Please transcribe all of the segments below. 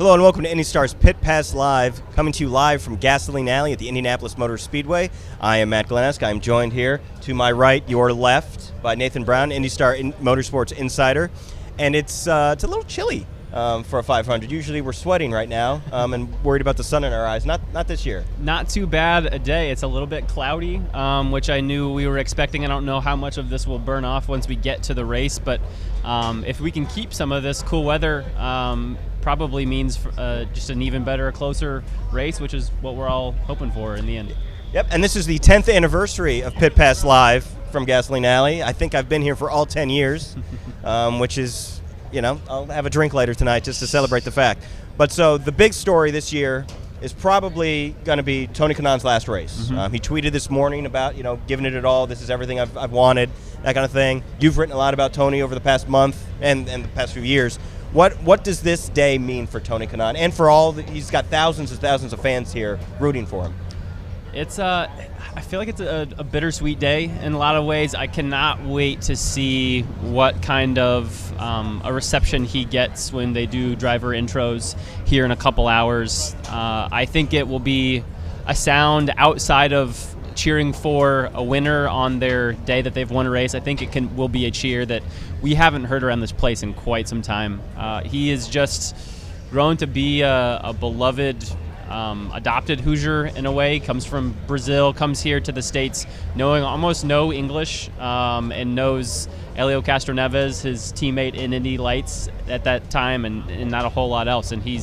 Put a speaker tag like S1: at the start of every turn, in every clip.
S1: Hello and welcome to IndyStar's Pit Pass Live, coming to you live from Gasoline Alley at the Indianapolis Motor Speedway. I am Matt Glenesk. I am joined here to my right, your left, by Nathan Brown, IndyStar Motorsports Insider. And it's a little chilly for a 500. Usually we're sweating right now and worried about the sun in our eyes. Not this year.
S2: Not too bad a day. It's a little bit cloudy, which I knew we were expecting. I don't know how much of this will burn off once we get to the race, but if we can keep some of this cool weather, probably means just an even better, closer race, which is what we're all hoping for in the end.
S1: Yep, and this is the 10th anniversary of Pit Pass Live from Gasoline Alley. I think I've been here for all 10 years, which is, I'll have a drink later tonight just to celebrate the fact. But so the big story this year is probably going to be Tony Kanaan's last race.
S2: Mm-hmm.
S1: He tweeted this morning about, giving it all. This is everything I've wanted, that kind of thing. You've written a lot about Tony over the past month and the past few years. What does this day mean for Tony Kanaan and for all he's got thousands and thousands of fans here rooting for him?
S2: It's I feel like it's a bittersweet day in a lot of ways. I cannot wait to see what kind of a reception he gets when they do driver intros here in a couple hours. I think it will be a sound outside of cheering for a winner on their day that they've won a race. I think it will be a cheer that we haven't heard around this place in quite some time. He is just grown to be a beloved adopted Hoosier in a way. Comes from Brazil, comes here to the States knowing almost no English, and knows Helio Castroneves, his teammate in Indy Lights at that time, and not a whole lot else. And he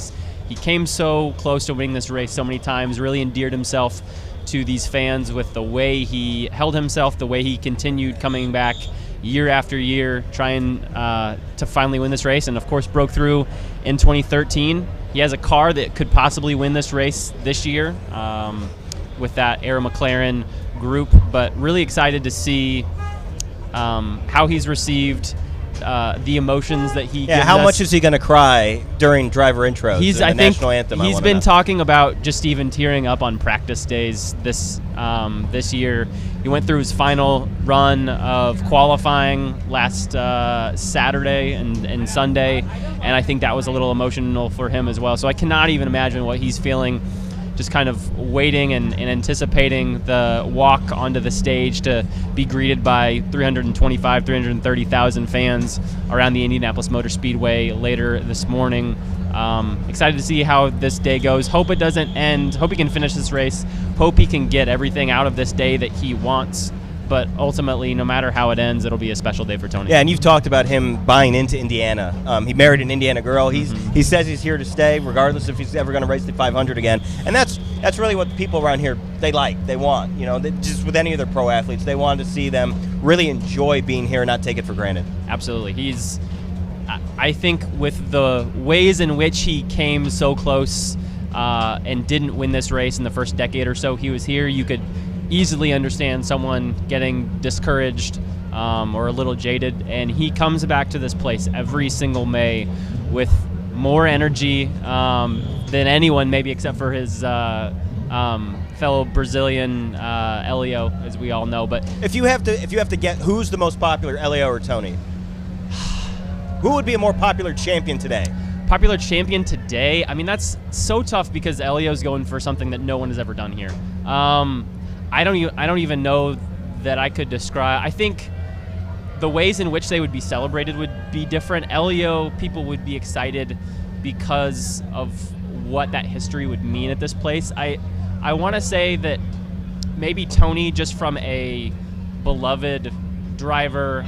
S2: came so close to winning this race so many times, really endeared himself to these fans with the way he held himself, the way he continued coming back year after year, trying to finally win this race, and of course broke through in 2013. He has a car that could possibly win this race this year with that Era McLaren group, but really excited to see how he's received, the emotions that he gives
S1: how
S2: us.
S1: much is he going to cry during driver intros and the national anthem?
S2: He's been talking about just even tearing up on practice days this year. He went through his final run of qualifying last Saturday and Sunday, and I think that was a little emotional for him as well. So I cannot even imagine what he's feeling, just kind of waiting and anticipating the walk onto the stage to be greeted by 330,000 fans around the Indianapolis Motor Speedway later this morning. Excited to see how this day goes. Hope it doesn't end. Hope he can finish this race. Hope he can get everything out of this day that he wants. But ultimately, no matter how it ends, it'll be a special day for Tony.
S1: Yeah, and you've talked about him buying into Indiana. He married an Indiana girl. He says he's here to stay, regardless if he's ever going to race the 500 again. And that's really what the people around here, they want. Just with any of their pro athletes, they want to see them really enjoy being here and not take it for granted.
S2: Absolutely. I think with the ways in which he came so close and didn't win this race in the first decade or so he was here, you could easily understand someone getting discouraged or a little jaded, and he comes back to this place every single May with more energy than anyone, maybe except for his fellow Brazilian Helio, as we all know. But
S1: if you have to get who's the most popular, Helio or Tony, who would be a more popular champion today?
S2: Popular champion today? I mean, that's so tough because Helio's going for something that no one has ever done here. I don't even know that I could describe. I think the ways in which they would be celebrated would be different. Helio, people would be excited because of what that history would mean at this place. I want to say that maybe Tony, just from a beloved driver,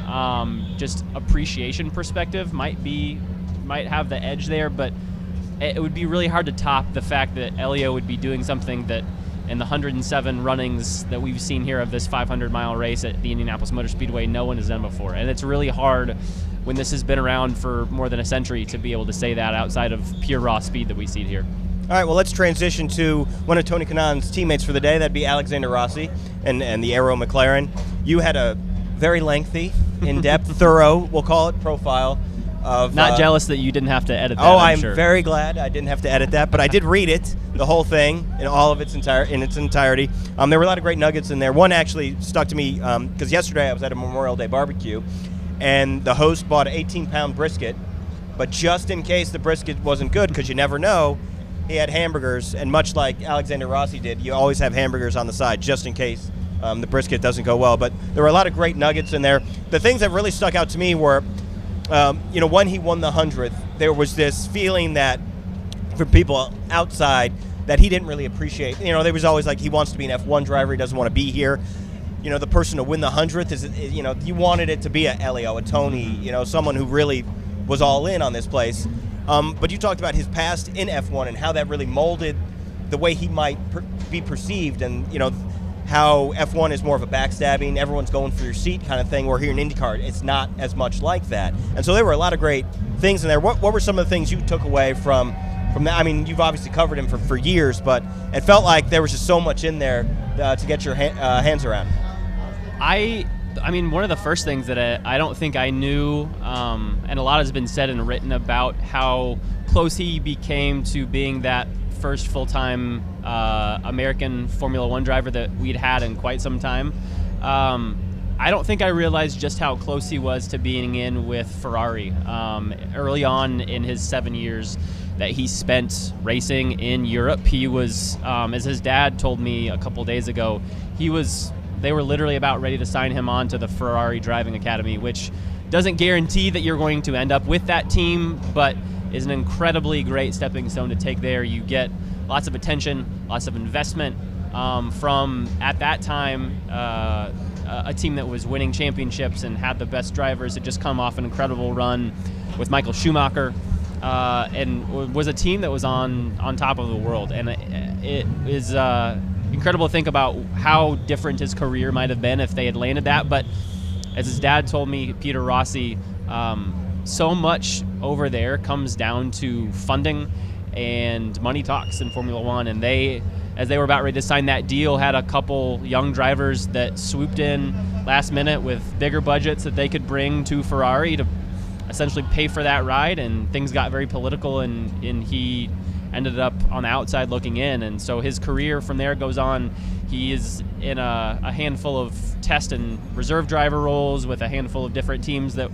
S2: just appreciation perspective, might have the edge there, but it would be really hard to top the fact that Helio would be doing something that in the 107 runnings that we've seen here of this 500-mile race at the Indianapolis Motor Speedway, no one has done before. And it's really hard when this has been around for more than a century to be able to say that outside of pure raw speed that we see here.
S1: All right, well, let's transition to one of Tony Kanaan's teammates for the day. That'd be Alexander Rossi and the Aero McLaren. You had a very lengthy, in-depth, thorough, we'll call it, profile of...
S2: Not jealous that you didn't have to edit that,
S1: I'm
S2: sure.
S1: very glad I didn't have to edit that, but I did read it, the whole thing, in all of its entirety. There were a lot of great nuggets in there. One actually stuck to me, because yesterday I was at a Memorial Day barbecue, and the host bought an 18-pound brisket, but just in case the brisket wasn't good, because you never know, he had hamburgers, and much like Alexander Rossi did, you always have hamburgers on the side just in case the brisket doesn't go well. But there were a lot of great nuggets in there. The things that really stuck out to me were, when he won the 100th, there was this feeling that for people outside that he didn't really appreciate. There was always like, he wants to be an F1 driver, he doesn't want to be here. The person to win the 100th is you wanted it to be a Elio, a Tony, someone who really was all in on this place. But you talked about his past in F1 and how that really molded the way he might be perceived, and how F1 is more of a backstabbing, everyone's going for your seat kind of thing, where here in IndyCar it's not as much like that. And so there were a lot of great things in there. What were some of the things you took away from that? I mean, you've obviously covered him for years, but it felt like there was just so much in there to get your hands around.
S2: I mean, one of the first things that I don't think I knew, and a lot has been said and written about how close he became to being that first full-time American Formula One driver that we'd had in quite some time. I don't think I realized just how close he was to being in with Ferrari. Early on in his 7 years that he spent racing in Europe, he was, as his dad told me a couple days ago, they were literally about ready to sign him on to the Ferrari Driving Academy, which doesn't guarantee that you're going to end up with that team, but is an incredibly great stepping stone to take there. You get lots of attention, lots of investment from, at that time, a team that was winning championships and had the best drivers. Had just come off an incredible run with Michael Schumacher, and was a team that was on top of the world. And it is incredible to think about how different his career might have been if they had landed that. But as his dad told me, Peter Rossi, so much over there comes down to funding, and money talks in Formula One. And as they were about ready to sign that deal, had a couple young drivers that swooped in last minute with bigger budgets that they could bring to Ferrari to essentially pay for that ride. And things got very political, and he ended up on the outside looking in. And so his career from there goes on. He is in a handful of test and reserve driver roles with a handful of different teams that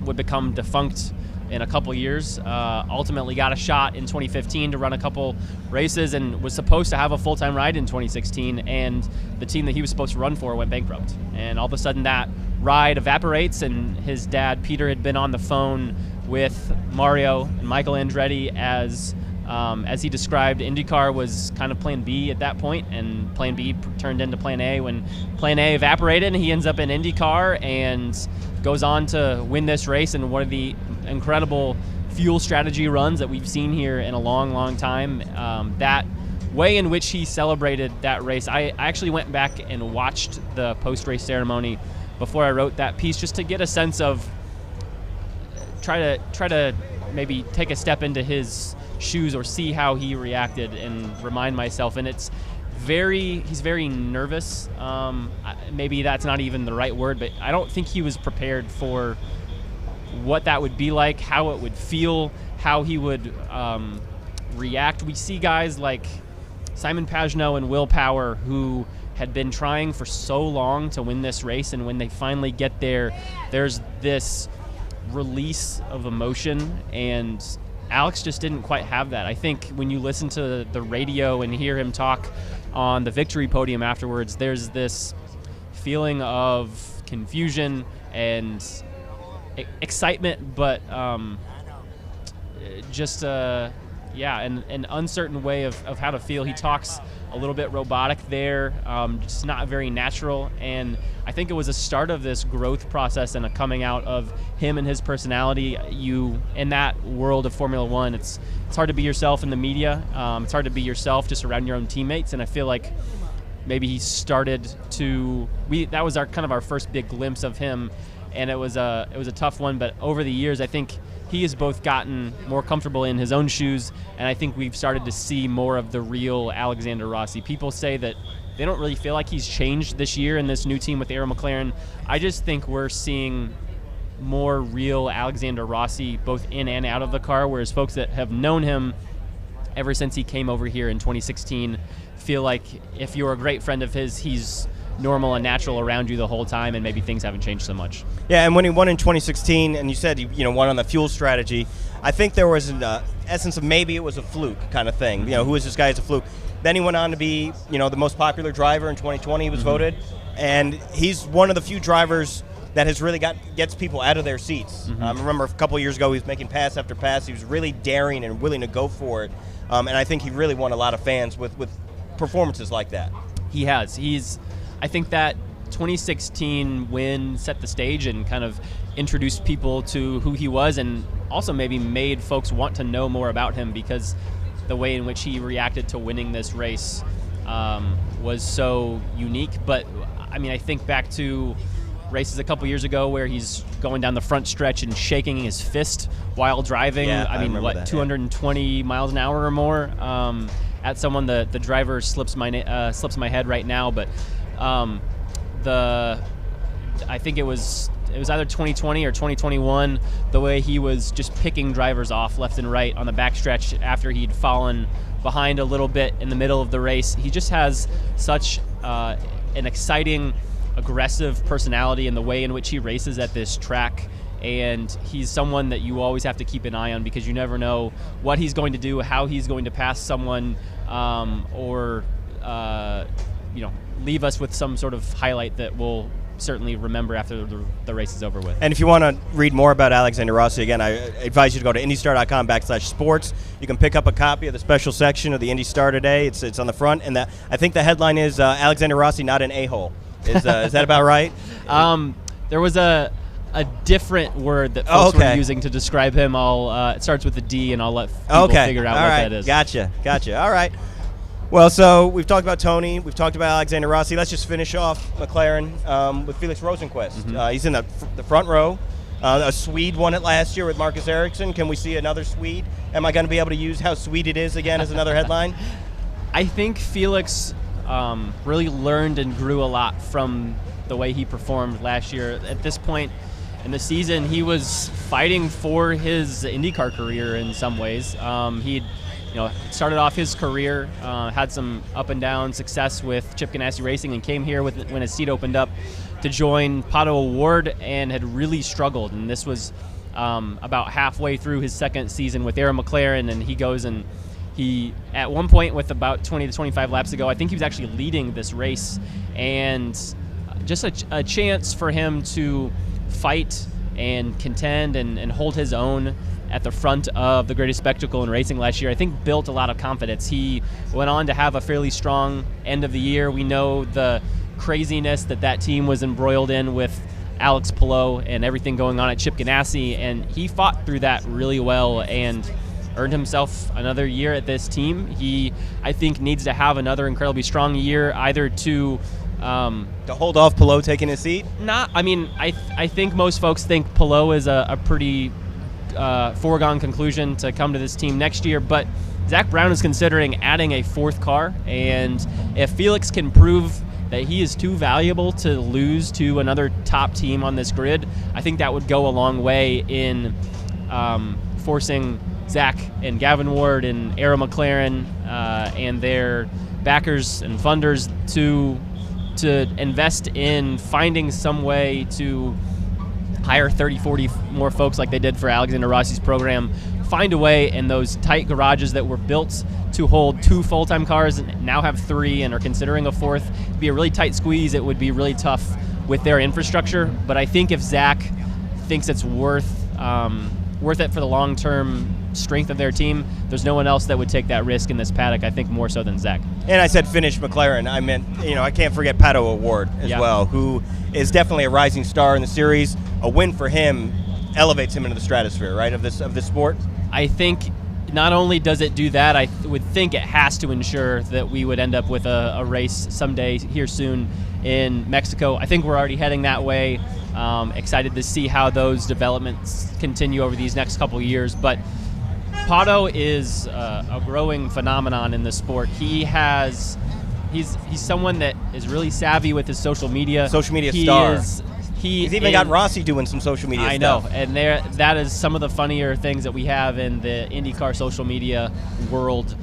S2: would become defunct in a couple years. Ultimately got a shot in 2015 to run a couple races, and was supposed to have a full-time ride in 2016, and the team that he was supposed to run for went bankrupt. And all of a sudden that ride evaporates, and his dad Peter had been on the phone with Mario and Michael Andretti as he described, IndyCar was kind of plan B at that point, and plan B turned into plan A when plan A evaporated, and he ends up in IndyCar and goes on to win this race in one of the incredible fuel strategy runs that we've seen here in a long, long time. That way in which he celebrated that race, I actually went back and watched the post-race ceremony before I wrote that piece, just to get a sense of, try to maybe take a step into his shoes or see how he reacted and remind myself. And he's very nervous. Maybe that's not even the right word, but I don't think he was prepared for what that would be like, how it would feel, how he would react. We see guys like Simon Pagenaud and Will Power, who had been trying for so long to win this race, and when they finally get there, there's this release of emotion, and Alex just didn't quite have that. I think when you listen to the radio and hear him talk on the victory podium afterwards, there's this feeling of confusion and excitement, but just an uncertain way of how to feel. He talks a little bit robotic there, just not very natural, and I think it was a start of this growth process and a coming out of him and his personality. You, in that world of Formula One, it's hard to be yourself in the media. It's hard to be yourself just around your own teammates, and I feel like maybe he started to. That was our first big glimpse of him, and it was a tough one. But over the years, I think he has both gotten more comfortable in his own shoes, and I think we've started to see more of the real Alexander Rossi. People say that they don't really feel like he's changed this year in this new team with Arrow McLaren. I just think we're seeing more real Alexander Rossi both in and out of the car, whereas folks that have known him ever since he came over here in 2016 feel like if you're a great friend of his, he's normal and natural around you the whole time, and maybe things haven't changed so much.
S1: Yeah, and when he won in 2016, and you said he won on the fuel strategy, I think there was an essence of maybe it was a fluke kind of thing. Who is this guy? It's a fluke. Then he went on to be the most popular driver in 2020. He was voted, and he's one of the few drivers that has really gets people out of their seats. I remember a couple of years ago he was making pass after pass. He was really daring and willing to go for it, and I think he really won a lot of fans with performances like that.
S2: He has. I think that 2016 win set the stage and kind of introduced people to who he was, and also maybe made folks want to know more about him, because the way in which he reacted to winning this race was so unique. But I think back to races a couple years ago where he's going down the front stretch and shaking his fist while driving.
S1: Yeah, I remember that,
S2: 220 miles an hour or more at someone. The driver slips my head right now, but I think it was either 2020 or 2021, the way he was just picking drivers off left and right on the backstretch after he'd fallen behind a little bit in the middle of the race. He just has such an exciting, aggressive personality in the way in which he races at this track, and he's someone that you always have to keep an eye on, because you never know what he's going to do, how he's going to pass someone, or leave us with some sort of highlight that we'll certainly remember after the race is over with.
S1: And if you want to read more about Alexander Rossi, again, I advise you to go to IndyStar.com/sports. You can pick up a copy of the special section of the Indy Star today. It's on the front, and I think the headline is Alexander Rossi, not an a-hole. Is that about right?
S2: There was a different word that folks were using to describe him. It starts with a D, and I'll let people figure out what that is.
S1: Gotcha. All right. Well, so we've talked about Tony. We've talked about Alexander Rossi. Let's just finish off McLaren with Felix Rosenqvist. He's in the front row. A Swede won it last year with Marcus Ericsson. Can we see another Swede? Am I going to be able to use how sweet it is again as another headline?
S2: I think Felix really learned and grew a lot from the way he performed last year. At this point in the season, he was fighting for his IndyCar career in some ways. He'd started off his career, had some up and down success with Chip Ganassi Racing, and came here when his seat opened up to join Pato O'Ward, and had really struggled. And this was about halfway through his second season with Aaron McLaren, and he goes and he, at one point with about 20 to 25 laps to go, I think he was actually leading this race, and just a chance for him to fight and contend and hold his own at the front of the greatest spectacle in racing last year, I think built a lot of confidence. He went on to have a fairly strong end of the year. We know the craziness that team was embroiled in with Alex Palou and everything going on at Chip Ganassi, and he fought through that really well and earned himself another year at this team. He, I think, needs to have another incredibly strong year, either to
S1: hold off Palou taking his seat?
S2: I think most folks think Palou is a pretty foregone conclusion to come to this team next year, but Zak Brown is considering adding a fourth car, and if Felix can prove that he is too valuable to lose to another top team on this grid, I think that would go a long way in forcing Zach and Gavin Ward and Arrow McLaren and their backers and funders to invest in finding some way to hire 30, 40 more folks like they did for Alexander Rossi's program, find a way in those tight garages that were built to hold 2 full-time cars and now have 3 and are considering a 4th. It'd be a really tight squeeze. It would be really tough with their infrastructure. But I think if Zach thinks it's worth it for the long-term strength of their team, there's no one else that would take that risk in this paddock, I think, more so than Zach.
S1: And I said finish McLaren. I meant, I can't forget Pato O'Ward as well, who is definitely a rising star in the series. A win for him elevates him into the stratosphere, right, of this sport?
S2: I think not only does it do that, I would think it has to ensure that we would end up with a race someday here soon in Mexico. I think we're already heading that way. Excited to see how those developments continue over these next couple years. But Pato is a growing phenomenon in the sport. He's someone that is really savvy with his social media.
S1: Social media star. He's even got Rossi doing some social media stuff.
S2: I know, and that is some of the funnier things that we have in the IndyCar social media world.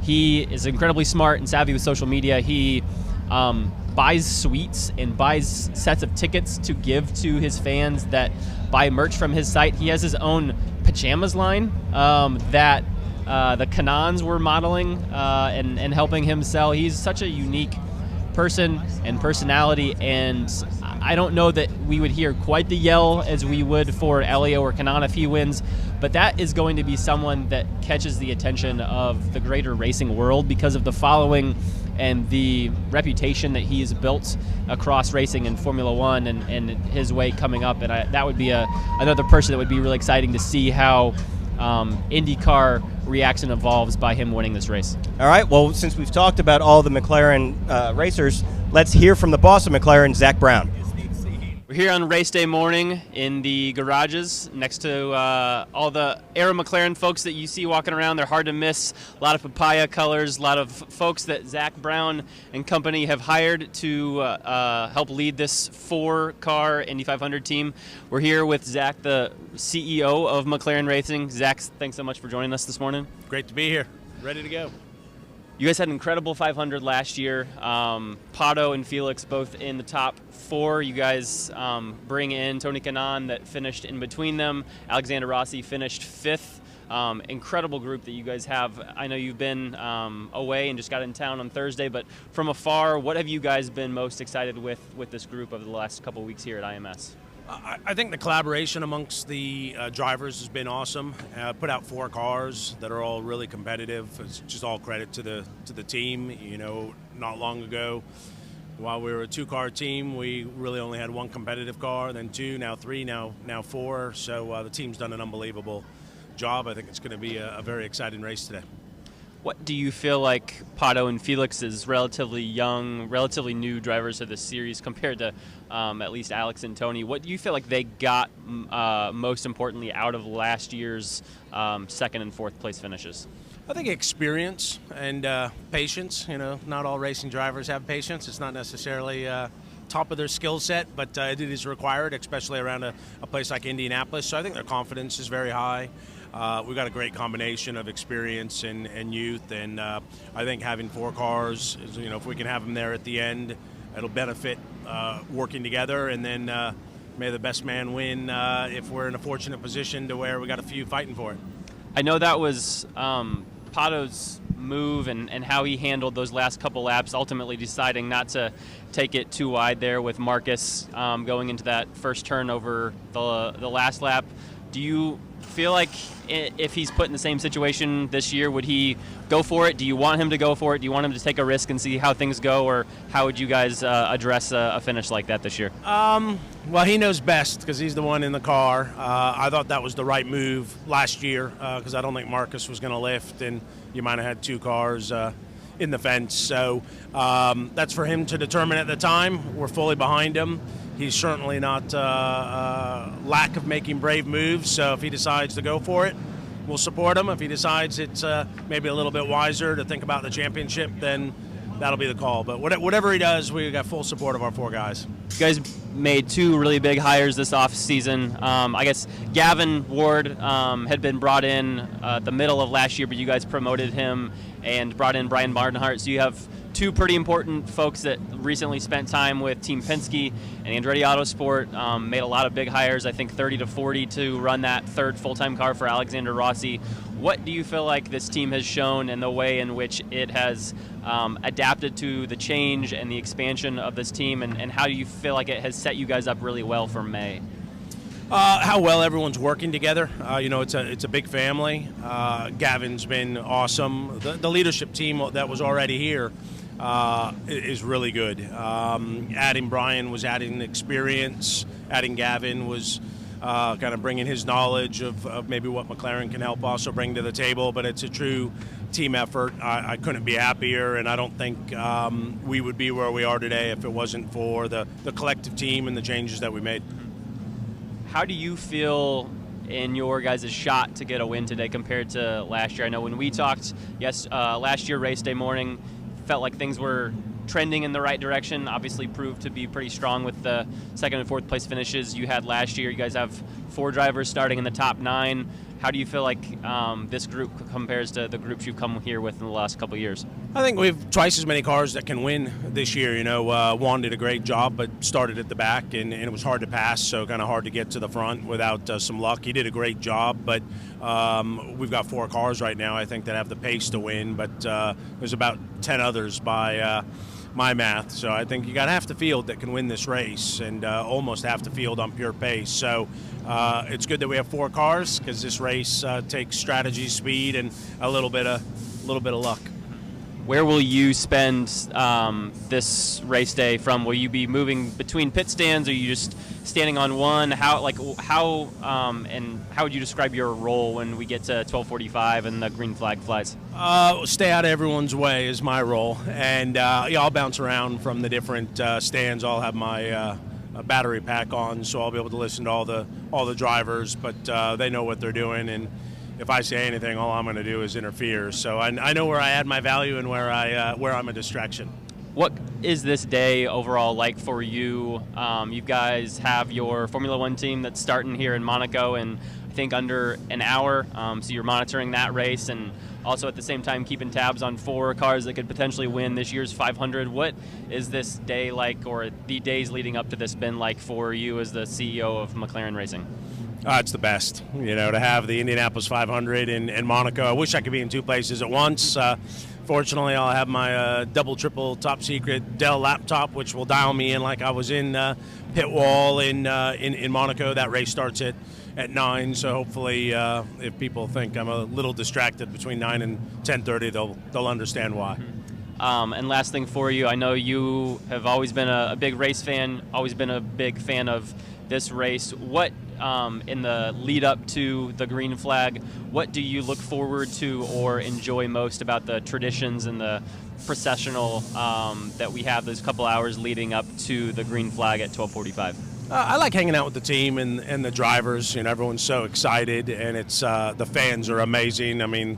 S2: He is incredibly smart and savvy with social media. He buys suites and buys sets of tickets to give to his fans that buy merch from his site. He has his own pajamas line that the Kanaans were modeling and helping him sell. He's such a unique person and personality, and I don't know that we would hear quite the yell as we would for Elio or Kanaan if he wins, but that is going to be someone that catches the attention of the greater racing world because of the following and the reputation that he has built across racing in Formula One and his way coming up. And that would be another person that would be really exciting to see how IndyCar reacts and evolves by him winning this race.
S1: All right, well, since we've talked about all the McLaren racers, let's hear from the boss of McLaren, Zak Brown.
S2: We're here on race day morning in the garages next to all the Era McLaren folks that you see walking around. They're hard to miss. A lot of papaya colors, a lot of folks that Zak Brown and company have hired to help lead this 4-car Indy 500 team. We're here with Zak, the CEO of McLaren Racing. Zak, thanks so much for joining us this morning.
S3: Great to be here. Ready to go.
S2: You guys had an incredible 500 last year. Pato and Felix both in the top 4. You guys bring in Tony Kanaan that finished in between them. Alexander Rossi finished 5th. Incredible group that you guys have. I know you've been away and just got in town on Thursday, but from afar, what have you guys been most excited with this group over the last couple weeks here at IMS?
S3: I think the collaboration amongst the drivers has been awesome. Put out 4 cars that are all really competitive. It's just all credit to the team. You know, not long ago, while we were a 2-car team, we really only had 1 competitive car, then 2, now 3, now 4. So the team's done an unbelievable job. I think it's going to be a very exciting race today.
S2: What do you feel like Pato and Felix's relatively young, relatively new drivers of the series compared to at least Alex and Tony? What do you feel like they got most importantly out of last year's 2nd and 4th place finishes?
S3: I think experience and patience. You know, not all racing drivers have patience. It's not necessarily top of their skill set, but it is required, especially around a place like Indianapolis. So I think their confidence is very high. We've got a great combination of experience and youth, and I think having 4 cars, you know, if we can have them there at the end, it'll benefit working together, and then may the best man win if we're in a fortunate position to where we got a few fighting for it.
S2: I know that was Pato's move and how he handled those last couple laps, ultimately deciding not to take it too wide there with Marcus going into that first turn over the last lap. Do you feel like if he's put in the same situation this year, would he go for it? Do you want him to go for it? Do you want him to take a risk and see how things go, or how would you guys address a finish like that this year?
S3: Well, he knows best because he's the one in the car. I thought that was the right move last year because I don't think Marcus was going to lift, and you might have had 2 cars in the fence. So that's for him to determine at the time. We're fully behind him. He's certainly not lack of making brave moves, so if he decides to go for it, we'll support him. If he decides it's maybe a little bit wiser to think about the championship, then that'll be the call. But whatever he does, we got full support of our 4 guys.
S2: You guys made 2 really big hires this offseason. I guess Gavin Ward had been brought in the middle of last year, but you guys promoted him and brought in Brian Barnhart. So you have 2 pretty important folks that recently spent time with Team Penske and Andretti Autosport, made a lot of big hires, I think 30 to 40 to run that 3rd full-time car for Alexander Rossi. What do you feel like this team has shown in the way in which it has adapted to the change and the expansion of this team, and how do you feel like it has set you guys up really well for May?
S3: How well everyone's working together. You know, it's a big family. Gavin's been awesome. The leadership team that was already here is really good. Adding Brian was adding experience. Adding Gavin was kind of bringing his knowledge of maybe what McLaren can help also bring to the table. But it's a true team effort. I couldn't be happier, and I don't think we would be where we are today if it wasn't for the collective team and the changes that we made.
S2: How do you feel in your guys' shot to get a win today compared to last year? I know when we talked, last year race day morning, felt like things were trending in the right direction. Obviously proved to be pretty strong with the 2nd and 4th place finishes you had last year. You guys have 4 drivers starting in the top 9. How do you feel like this group compares to the groups you've come here with in the last couple of years?
S3: I think we have twice as many cars that can win this year. You know, Juan did a great job, but started at the back, and it was hard to pass, so kind of hard to get to the front without some luck. He did a great job, but we've got 4 cars right now, I think, that have the pace to win, but there's about 10 others by my math. So I think you got half the field that can win this race, and almost half the field on pure pace. So it's good that we have 4 cars, because this race takes strategy, speed, and a little bit of luck.
S2: Where will you spend this race day from? Will you be moving between pit stands? Or are you just standing on one? How would you describe your role when we get to 12:45 and the green flag flies?
S3: Stay out of everyone's way is my role, and I'll bounce around from the different stands. I'll have my battery pack on, so I'll be able to listen to all the drivers, but they know what they're doing, and if I say anything, all I'm going to do is interfere. So I know where I add my value and where I'm a distraction.
S2: What is this day overall like for you? You guys have your Formula One team that's starting here in Monaco in, I think, under an hour. So you're monitoring that race and also at the same time keeping tabs on 4 cars that could potentially win this year's 500. What is this day like, or the days leading up to this been like for you as the CEO of McLaren Racing?
S3: It's the best, to have the Indianapolis 500 in Monaco. I wish I could be in 2 places at once. Fortunately, I'll have my double, triple, top secret Dell laptop, which will dial me in like I was in pit wall in Monaco. That race starts at 9, so hopefully if people think I'm a little distracted between 9 and 10:30, they'll understand why.
S2: And last thing for you, I know you have always been a big race fan, always been a big fan of this race. What, in the lead up to the green flag, what do you look forward to or enjoy most about the traditions and the processional that we have those couple hours leading up to the green flag at 12:45?
S3: I like hanging out with the team and the drivers. Everyone's so excited, and it's the fans are amazing. I mean,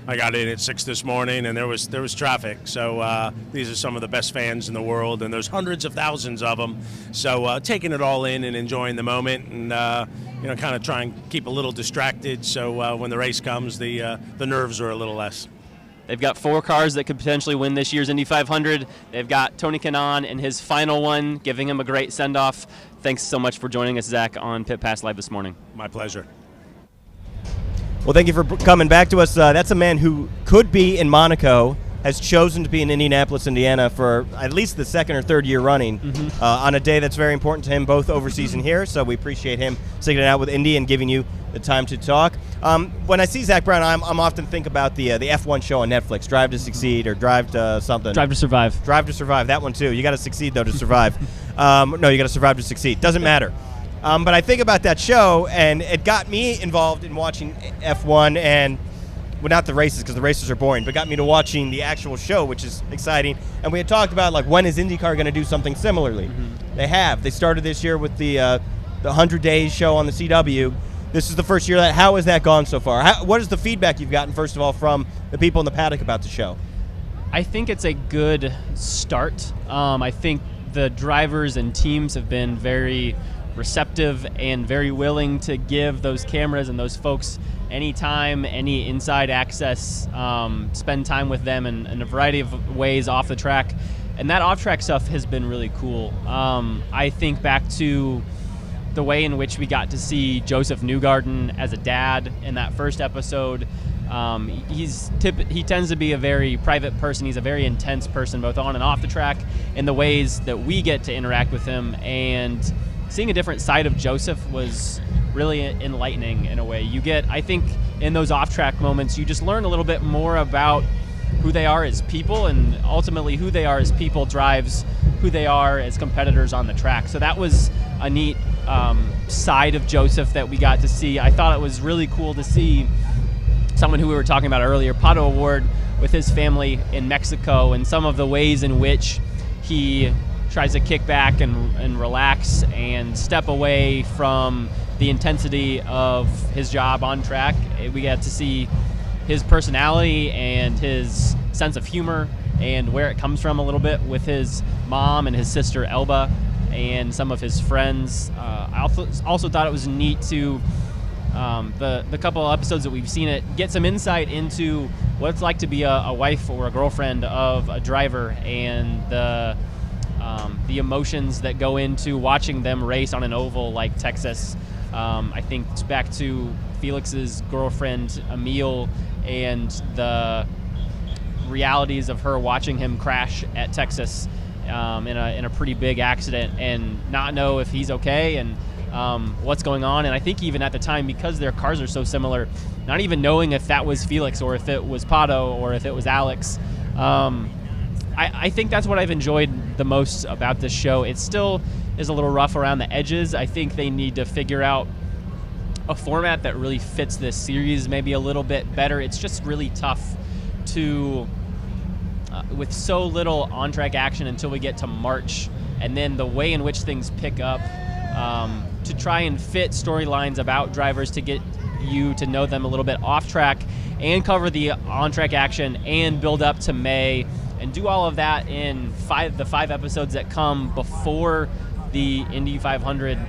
S3: I got in at 6 this morning, and there was traffic. So these are some of the best fans in the world, and there's hundreds of thousands of them. So taking it all in and enjoying the moment, and kind of try and keep a little distracted. So when the race comes, the nerves are a little less.
S2: They've got 4 cars that could potentially win this year's Indy 500. They've got Tony Kanaan in his final one, giving him a great send-off. Thanks so much for joining us, Zach, on Pit Pass Live this morning.
S3: My pleasure.
S1: Well, thank you for coming back to us. That's a man who could be in Monaco, has chosen to be in Indianapolis, Indiana for at least the 2nd or 3rd year running on a day that's very important to him, both overseas and here. So we appreciate him sticking it out with Indy and giving you the time to talk. When I see Zak Brown, I'm often think about the F1 show on Netflix, Drive to Succeed or Drive to something.
S2: Drive to Survive.
S1: Drive to Survive, that one too. You got to succeed, though, to survive. No, you got to survive to succeed. Doesn't matter. But I think about that show, and it got me involved in watching F1 and, well, not the races because the races are boring, but got me to watching the actual show, which is exciting. And we had talked about, like, when is IndyCar going to do something similarly? They have. They started this year with the 100 Days show on the CW. This is the first year of that. How has that gone so far? What is the feedback you've gotten, first of all, from the people in the paddock about the show?
S2: I think it's a good start. I think the drivers and teams have been very receptive and very willing to give those cameras and those folks any time, any inside access, spend time with them in a variety of ways off the track. And that off-track stuff has been really cool. I think back to the way in which we got to see Joseph Newgarden as a dad in that first episode. He tends to be a very private person. He's a very intense person, both on and off the track, in the ways that we get to interact with him. And seeing a different side of Joseph was really enlightening in a way. You get, I think, in those off-track moments, you just learn a little bit more about who they are as people, and ultimately who they are as people drives who they are as competitors on the track. So that was a neat side of Joseph that we got to see. I thought it was really cool to see someone who we were talking about earlier, Pato O'Ward, with his family in Mexico, and some of the ways in which he tries to kick back and relax and step away from the intensity of his job on track. We got to see his personality and his sense of humor and where it comes from a little bit with his mom and his sister Elba. and some of his friends. I also thought it was neat to the couple of episodes that we've seen it get some insight into what it's like to be a wife or a girlfriend of a driver, and the emotions that go into watching them race on an oval like Texas. I think it's back to Felix's girlfriend Emile and the realities of her watching him crash at Texas in a pretty big accident and not know if he's okay and what's going on. And I think even at the time, because their cars are so similar, not even knowing if that was Felix or if it was Pato or if it was Alex. I think that's what I've enjoyed the most about this show. It still is a little rough around the edges. I think they need to figure out a format that really fits this series maybe a little bit better. It's just really tough to, with so little on-track action until we get to March, and then the way in which things pick up, to try and fit storylines about drivers to get you to know them a little bit off track and cover the on-track action and build up to May and do all of that in the five episodes that come before the Indy 500,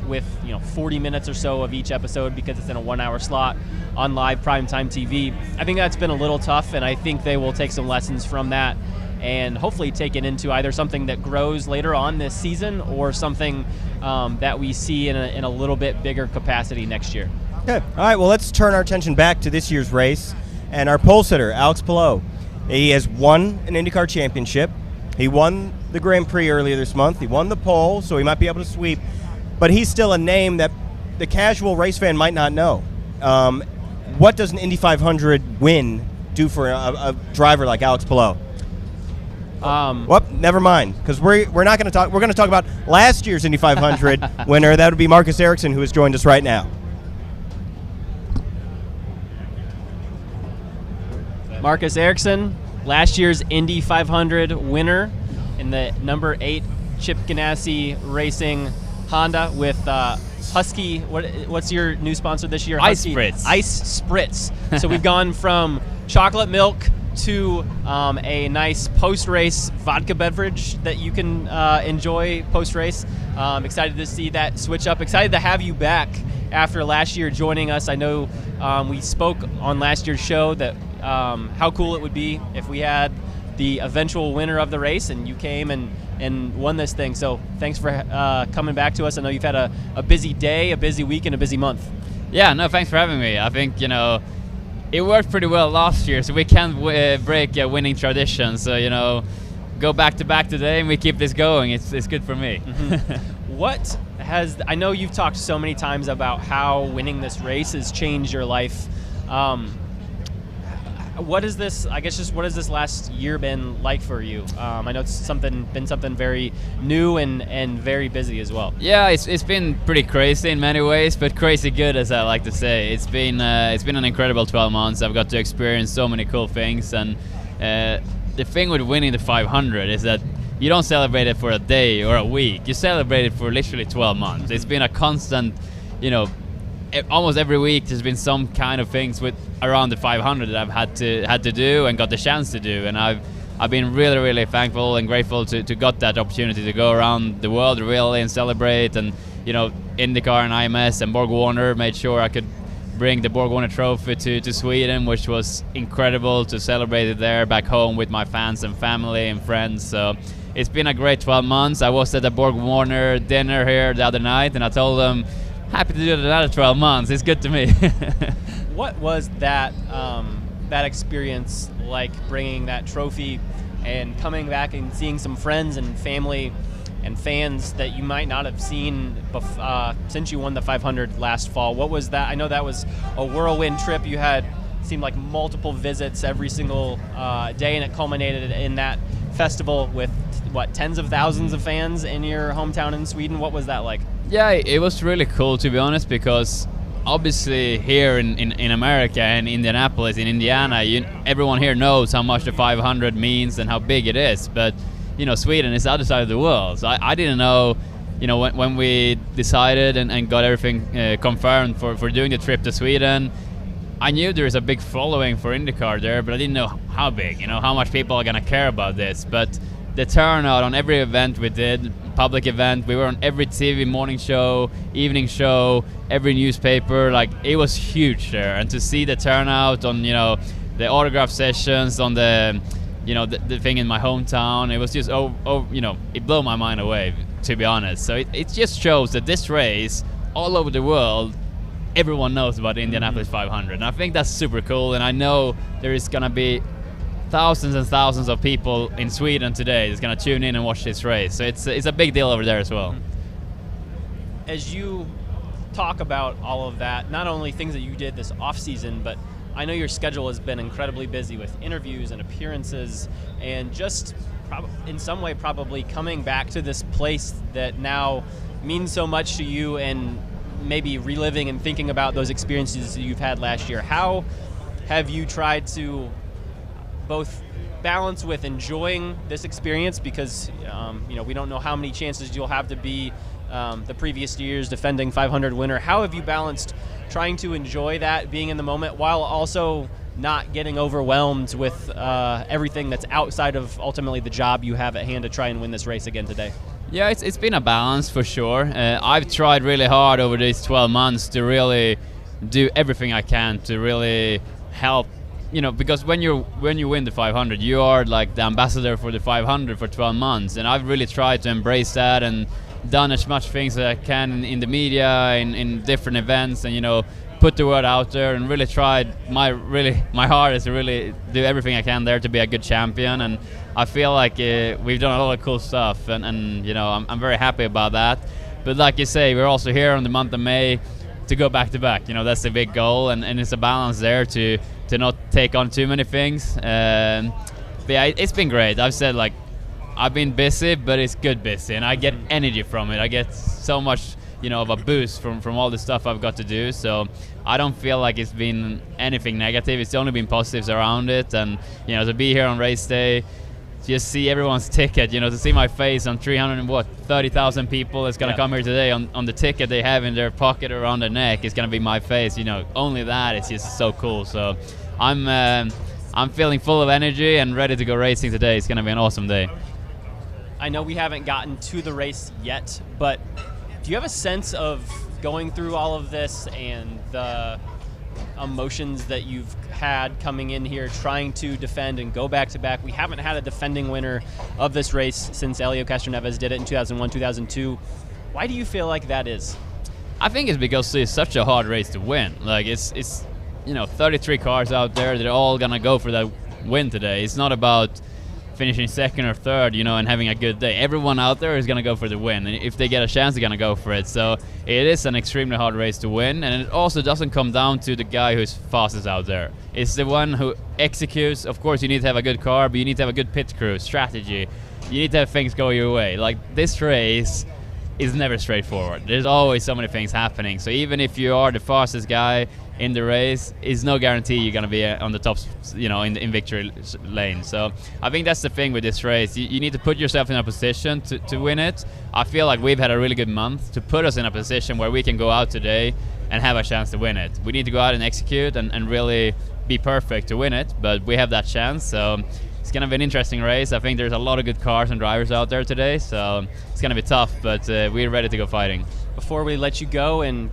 S2: with 40 minutes or so of each episode because it's in a 1 hour slot on live primetime TV. I think that's been a little tough, and I think they will take some lessons from that and hopefully take it into either something that grows later on this season or something that we see in a little bit bigger capacity next year.
S1: Okay. All right, well, let's turn our attention back to this year's race and our pole sitter, Alex Palou. He has won an IndyCar championship. He won the Grand Prix earlier this month. He won the pole, so he might be able to sweep. But he's still a name that the casual race fan might not know. What does an Indy 500 win do for a driver like Alex Palou? Well, never mind, because we're not going to talk. We're going to talk about last year's Indy 500 winner. That would be Marcus Ericsson, who has joined us right now.
S2: Marcus Ericsson, last year's Indy 500 winner in the number 8 Chip Ganassi Racing Honda with Husky. What's your new sponsor this year?
S4: Ice
S2: Husky,
S4: Spritz.
S2: Ice Spritz. So we've gone from chocolate milk to a nice post-race vodka beverage that you can enjoy post-race. Excited to see that switch up. Excited to have you back after last year joining us. I know we spoke on last year's show that how cool it would be if we had the eventual winner of the race and you came and won this thing. So thanks for coming back to us. I know you've had a busy day, a busy week, and a busy month.
S4: Yeah, no, thanks for having me. I think, it worked pretty well last year, so we can't break a winning tradition. So, go back to back today and we keep this going. It's good for me.
S2: Mm-hmm. I know you've talked so many times about how winning this race has changed your life. What has this last year been like for you? I know it's been something very new and very busy as well.
S4: Yeah, it's been pretty crazy in many ways, but crazy good, as I like to say. It's been an incredible 12 months. I've got to experience so many cool things, and the thing with winning the 500 is that you don't celebrate it for a day or a week. You celebrate it for literally 12 months. It's been a constant, almost every week there's been some kind of things with around the 500 that I've had to do and got the chance to do, and I've been really, really thankful and grateful to got that opportunity to go around the world really and celebrate. And IndyCar and IMS and Borg Warner made sure I could bring the Borg Warner trophy to Sweden, which was incredible to celebrate it there back home with my fans and family and friends. So it's been a great 12 months. I was at the Borg Warner dinner here the other night, and I told them, happy to do it another 12 months. It's good to me.
S2: What was that experience like, bringing that trophy and coming back and seeing some friends and family and fans that you might not have seen since you won the 500 last fall? What was that? I know that was a whirlwind trip. You had seemed like multiple visits every single day, and it culminated in that festival with tens of thousands of fans in your hometown in Sweden. What was that like?
S4: Yeah, it was really cool, to be honest, because obviously here in America and Indianapolis, in Indiana, everyone here knows how much the 500 means and how big it is. But Sweden is the other side of the world. So I didn't know, when we decided and got everything confirmed for doing the trip to Sweden, I knew there is a big following for IndyCar there, but I didn't know how big, how much people are gonna care about this. But the turnout on every event we did, public event, we were on every TV morning show, evening show, every newspaper. Like, it was huge there, and to see the turnout on, you know, the autograph sessions, on the, you know, the thing in my hometown, it was just you know, it blew my mind away, to be honest. So it just shows that this race all over the world, everyone knows about the Indianapolis 500, and I think that's super cool. And I know there is gonna be thousands and thousands of people in Sweden today that's gonna tune in and watch this race. So it's a big deal over there as well.
S2: As you talk about all of that, not only things that you did this off season, but I know your schedule has been incredibly busy with interviews and appearances, and just in some way probably coming back to this place that now means so much to you, and maybe reliving and thinking about those experiences that you've had last year. How have you tried to both balance with enjoying this experience, because you know, we don't know how many chances you'll have to be the previous year's defending 500 winner. How have you balanced trying to enjoy that, being in the moment, while also not getting overwhelmed with everything that's outside of ultimately the job you have at hand to try and win this race again today?
S4: Yeah, it's been a balance for sure. I've tried really hard over these 12 months to really do everything I can to really help. You know, because when you win the 500, you are like the ambassador for the 500 for 12 months, and I've really tried to embrace that and done as much things as I can in the media, in different events, and, you know, put the word out there, and really tried my hardest to really do everything I can there to be a good champion. And I feel like we've done a lot of cool stuff, and you know, I'm very happy about that. But like you say, we're also here on the month of May to go back to back. You know, that's the big goal, and it's a balance there to not take on too many things. But yeah, it's been great. I've said, like, I've been busy, but it's good busy, and I get energy from it. I get so much, you know, of a boost from all the stuff I've got to do. So I don't feel like it's been anything negative. It's only been positives around it. And, you know, to be here on race day, just see everyone's ticket, you know, to see my face on 30,000 people that's going to come here today on the ticket they have in their pocket around their neck is going to be my face. You know, only that is just so cool. So I'm feeling full of energy and ready to go racing today. It's going to be an awesome day.
S2: I know we haven't gotten to the race yet, but do you have a sense of going through all of this and the emotions that you've had coming in here, trying to defend and go back to back? We haven't had a defending winner of this race since Helio Castroneves did it in 2001, 2002. Why do you feel like that is?
S4: I think it's because it's such a hard race to win. Like, it's you know, 33 cars out there, they're all gonna go for that win today. It's not about finishing second or third, you know, and having a good day. Everyone out there is going to go for the win, and if they get a chance, they're going to go for it. So it is an extremely hard race to win, and it also doesn't come down to the guy who's fastest out there. It's the one who executes. Of course, you need to have a good car, but you need to have a good pit crew, strategy. You need to have things go your way. Like, this race is never straightforward. There's always so many things happening. So even if you are the fastest guy in the race, it's no guarantee you're going to be on the top, you know, in victory lane. So I think that's the thing with this race. You need to put yourself in a position to win it. I feel like we've had a really good month to put us in a position where we can go out today and have a chance to win it. We need to go out and execute and really be perfect to win it, but we have that chance. So it's going to be an interesting race. I think there's a lot of good cars and drivers out there today, so it's going to be tough, but we're ready to go fighting.
S2: Before we let you go and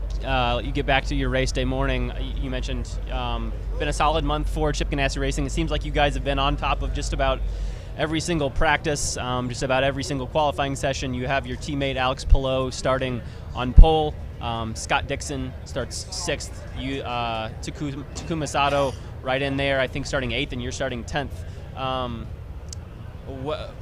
S2: you get back to your race day morning, you mentioned been a solid month for Chip Ganassi Racing. It seems like you guys have been on top of just about every single practice, just about every single qualifying session. You have your teammate Alex Palou starting on pole. Scott Dixon starts 6th. Takuma Sato right in there, I think, starting 8th, and you're starting 10th.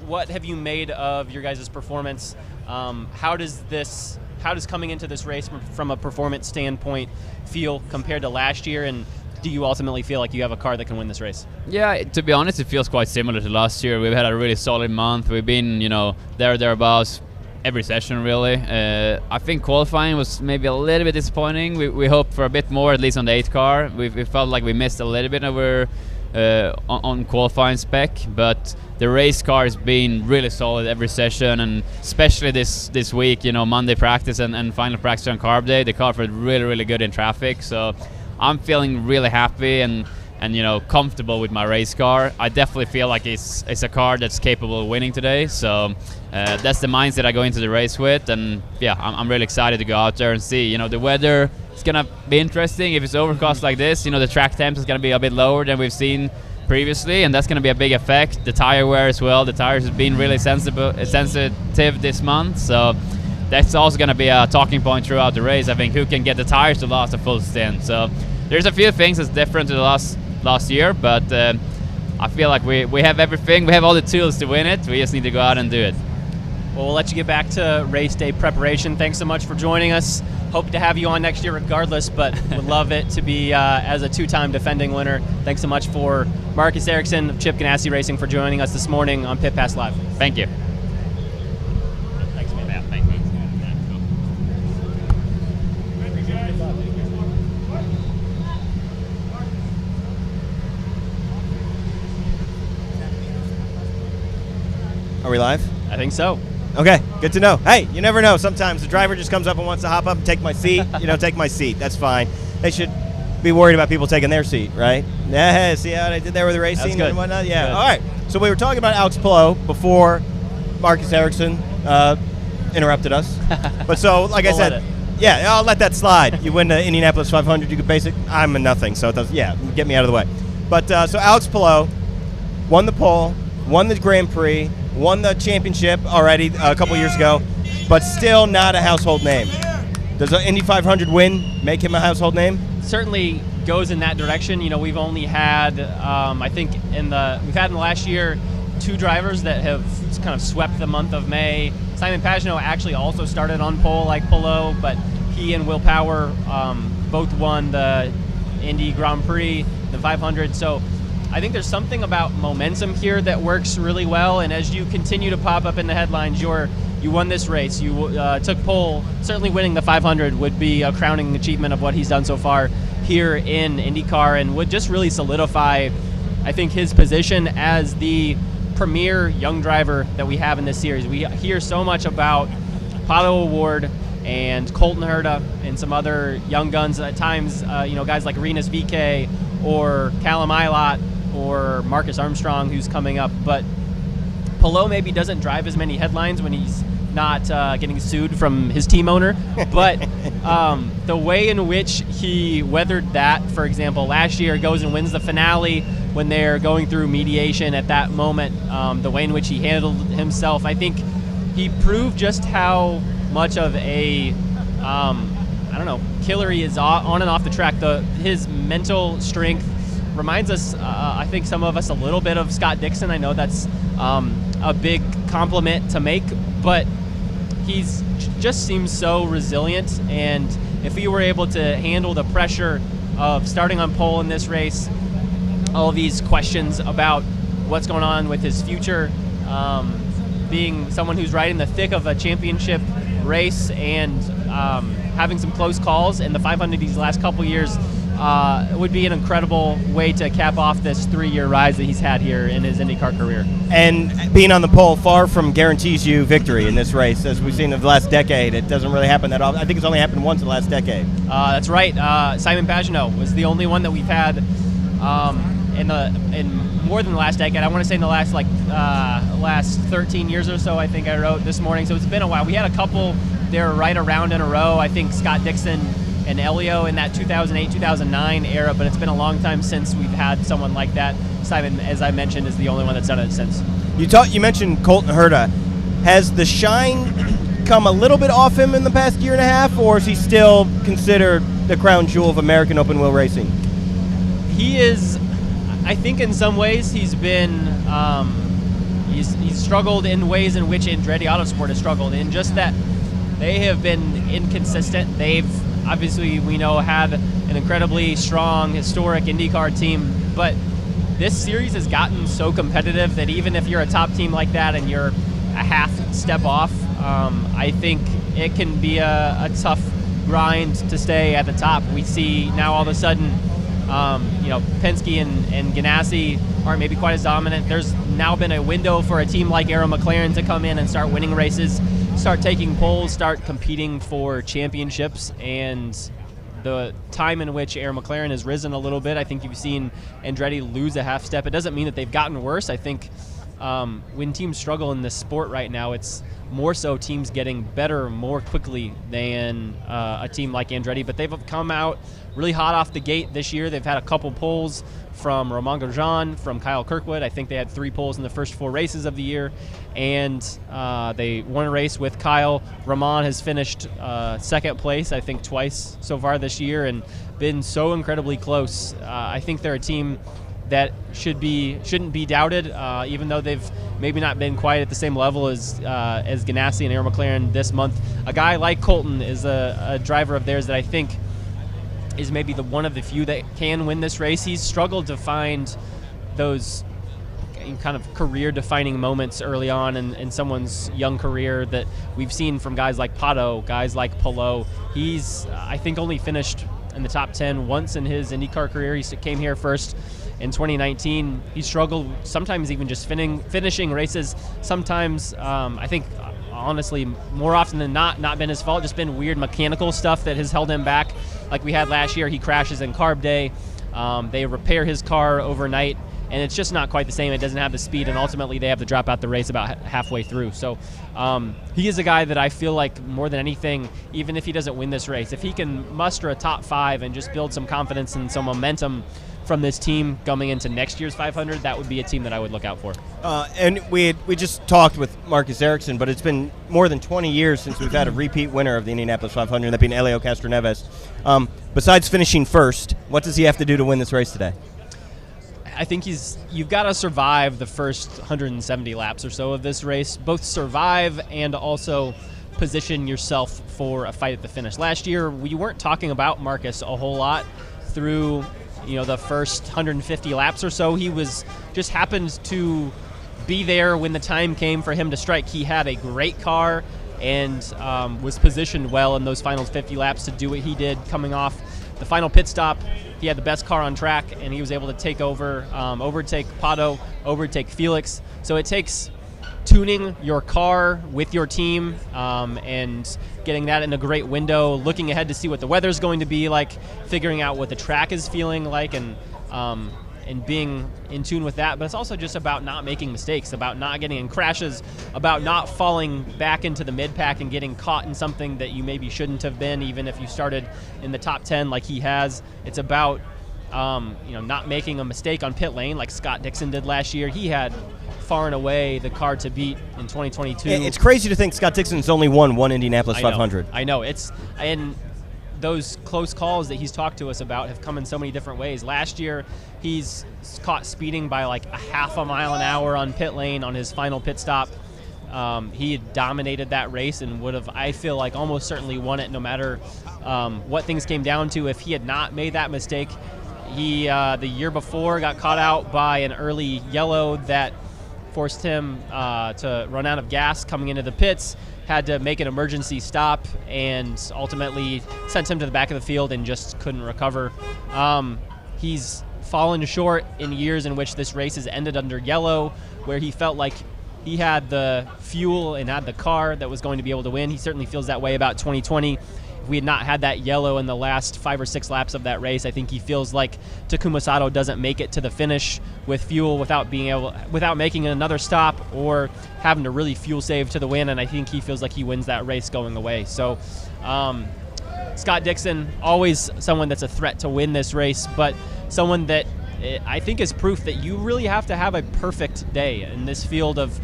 S2: What have you made of your guys' performance? How does coming into this race from a performance standpoint feel compared to last year, and do you ultimately feel like you have a car that can win this race?
S4: Yeah, to be honest, it feels quite similar to last year. We've had a really solid month. We've been, you know, thereabouts every session, really. I think qualifying was maybe a little bit disappointing. We hoped for a bit more, at least on the 8th car. We felt like we missed a little bit over on qualifying spec, but the race car has been really solid every session, and especially this week, you know, Monday practice and final practice on carb day, the car felt really, really good in traffic. So I'm feeling really happy and and comfortable with my race car. I definitely feel like it's a car that's capable of winning today. So that's the mindset I go into the race with, and yeah, I'm really excited to go out there and see. The weather is gonna be interesting. If it's overcast like this, the track temps is gonna be a bit lower than we've seen previously, and that's going to be a big effect. The tire wear as well. The tires have been really sensitive this month, so that's also going to be a talking point throughout the race. I think who can get the tires to last a full stint. So there's a few things that's different to the last year, but I feel like we have everything. We have all the tools to win it. We just need to go out and do it.
S2: Well, we'll let you get back to race day preparation. Thanks so much for joining us. Hope to have you on next year regardless, but would love it to be as a two-time defending winner. Thanks so much for Marcus Ericsson of Chip Ganassi Racing for joining us this morning on Pit Pass Live.
S4: Thank you.
S2: Thanks, man.
S4: Yeah, thank you.
S1: Are we live?
S2: I think so.
S1: Okay, good to know. Hey, you never know. Sometimes the driver just comes up and wants to hop up and take my seat. Take my seat. That's fine. They should be worried about people taking their seat, right? Yeah, see how I did there with the racing and whatnot? Yeah. All right. So we were talking about Alex Palou before Marcus Ericsson interrupted us. But so, like I said, yeah, I'll let that slide. You win the Indianapolis 500, you could I'm a nothing, so it does, yeah, get me out of the way. But so Alex Palou won the pole, won the Grand Prix, won the championship already a couple years ago, but still not a household name. Does an Indy 500 win make him a household name?
S2: Certainly goes in that direction. We've only had, I think, in the last year, 2 drivers that have kind of swept the month of May. Simon Pagenaud actually also started on pole like Palou, but he and Will Power both won the Indy Grand Prix, the 500. So I think there's something about momentum here that works really well, and as you continue to pop up in the headlines, you won this race, you took pole. Certainly winning the 500 would be a crowning achievement of what he's done so far here in IndyCar, and would just really solidify, I think, his position as the premier young driver that we have in this series. We hear so much about Pato O'Ward and Colton Herta and some other young guns at times, guys like Rinus VeeKay or Callum Ilott or Marcus Armstrong, who's coming up. But Palou maybe doesn't drive as many headlines when he's not getting sued from his team owner. But the way in which he weathered that, for example, last year goes and wins the finale when they're going through mediation at that moment, the way in which he handled himself, I think he proved just how much of a, killer he is on and off the track. His mental strength reminds us, I think some of us, a little bit of Scott Dixon. I know that's a big compliment to make, but he's just seems so resilient, and if he were able to handle the pressure of starting on pole in this race, all of these questions about what's going on with his future, being someone who's right in the thick of a championship race and having some close calls in the 500 these last couple years, would be an incredible way to cap off this 3-year rise that he's had here in his IndyCar career. And
S1: being on the pole far from guarantees you victory in this race. As we've seen in the last decade, it doesn't really happen that often. I think it's only happened once in the last decade.
S2: That's right. Simon Pagenaud was the only one that we've had in more than the last decade. I want to say in the last 13 years or so, I think I wrote this morning. So it's been a while. We had a couple there right around in a row. I think Scott Dixon and Elio in that 2008-2009 era, but it's been a long time since we've had someone like that. Simon, as I mentioned, is the only one that's done it since.
S1: You mentioned Colton Herta. Has the shine come a little bit off him in the past year and a half, or is he still considered the crown jewel of American open wheel racing?
S2: He is. I think in some ways he's been. He's struggled in ways in which Andretti Autosport has struggled, in just that they have been inconsistent. They've obviously, we know, had an incredibly strong, historic IndyCar team, but this series has gotten so competitive that even if you're a top team like that and you're a half step off, I think it can be a tough grind to stay at the top. We see now all of a sudden, Penske and Ganassi aren't maybe quite as dominant. There's now been a window for a team like Arrow McLaren to come in and start winning races, start taking poles, start competing for championships, and the time in which Air McLaren has risen a little bit. I think you've seen Andretti lose a half step. It doesn't mean that they've gotten worse. I think when teams struggle in this sport right now, it's more so teams getting better more quickly than a team like Andretti. But they've come out really hot off the gate this year. They've had a couple poles from Romain Grosjean, from Kyle Kirkwood. I think they had 3 poles in the first 4 races of the year. And they won a race with Kyle. Romain has finished second place, I think, twice so far this year and been so incredibly close. I think they're a team that shouldn't be doubted, even though they've maybe not been quite at the same level as Ganassi and Air McLaren this month. A guy like Colton is a driver of theirs that I think is maybe one of the few that can win this race. He's struggled to find those kind of career-defining moments early on in someone's young career that we've seen from guys like Pato, guys like Palou. He's, I think, only finished in the top 10 once in his IndyCar career. He came here first in 2019. He struggled sometimes even just finishing races. Sometimes, I think, honestly, more often than not been his fault, just been weird mechanical stuff that has held him back. Like we had last year, he crashes in carb day. They repair his car overnight, and it's just not quite the same. It doesn't have the speed, and ultimately they have to drop out the race about halfway through. So he is a guy that I feel like more than anything, even if he doesn't win this race, if he can muster a top 5 and just build some confidence and some momentum from this team coming into next year's 500, that would be a team that I would look out for.
S1: And we just talked with Marcus Ericsson, but it's been more than 20 years since we've had a repeat winner of the Indianapolis 500, that being Helio Castroneves. Besides finishing first, what does he have to do to win this race today?
S2: I think you've got to survive the first 170 laps or so of this race, both survive and also position yourself for a fight at the finish. Last year, we weren't talking about Marcus a whole lot through the first 150 laps or so. He just happened to be there when the time came for him to strike. He had a great car and was positioned well in those final 50 laps to do what he did. Coming off the final pit stop, he had the best car on track, and he was able to take over, overtake Pato, overtake Felix. So it takes tuning your car with your team and getting that in a great window, looking ahead to see what the weather's going to be like, figuring out what the track is feeling like, and being in tune with that. But it's also just about not making mistakes, about not getting in crashes, about not falling back into the mid-pack and getting caught in something that you maybe shouldn't have been, even if you started in the top 10 like he has. It's about not making a mistake on pit lane like Scott Dixon did last year. He had far and away the car to beat in 2022.
S1: It's crazy to think Scott Dixon's only won one Indianapolis 500.
S2: I know. And those close calls that he's talked to us about have come in so many different ways. Last year, he's caught speeding by like a half a mile an hour on pit lane on his final pit stop. He had dominated that race and would have, I feel like, almost certainly won it no matter what things came down to if he had not made that mistake. He, the year before, got caught out by an early yellow that forced him to run out of gas coming into the pits, had to make an emergency stop, and ultimately sent him to the back of the field and just couldn't recover. He's fallen short in years in which this race has ended under yellow, where he felt like he had the fuel and had the car that was going to be able to win. He certainly feels that way about 2020. If we had not had that yellow in the last 5 or 6 laps of that race, I think he feels like Takuma Sato doesn't make it to the finish with fuel without making another stop or having to really fuel save to the win, and I think he feels like he wins that race going away. So Scott Dixon, always someone that's a threat to win this race, but someone that I think is proof that you really have to have a perfect day. In this field of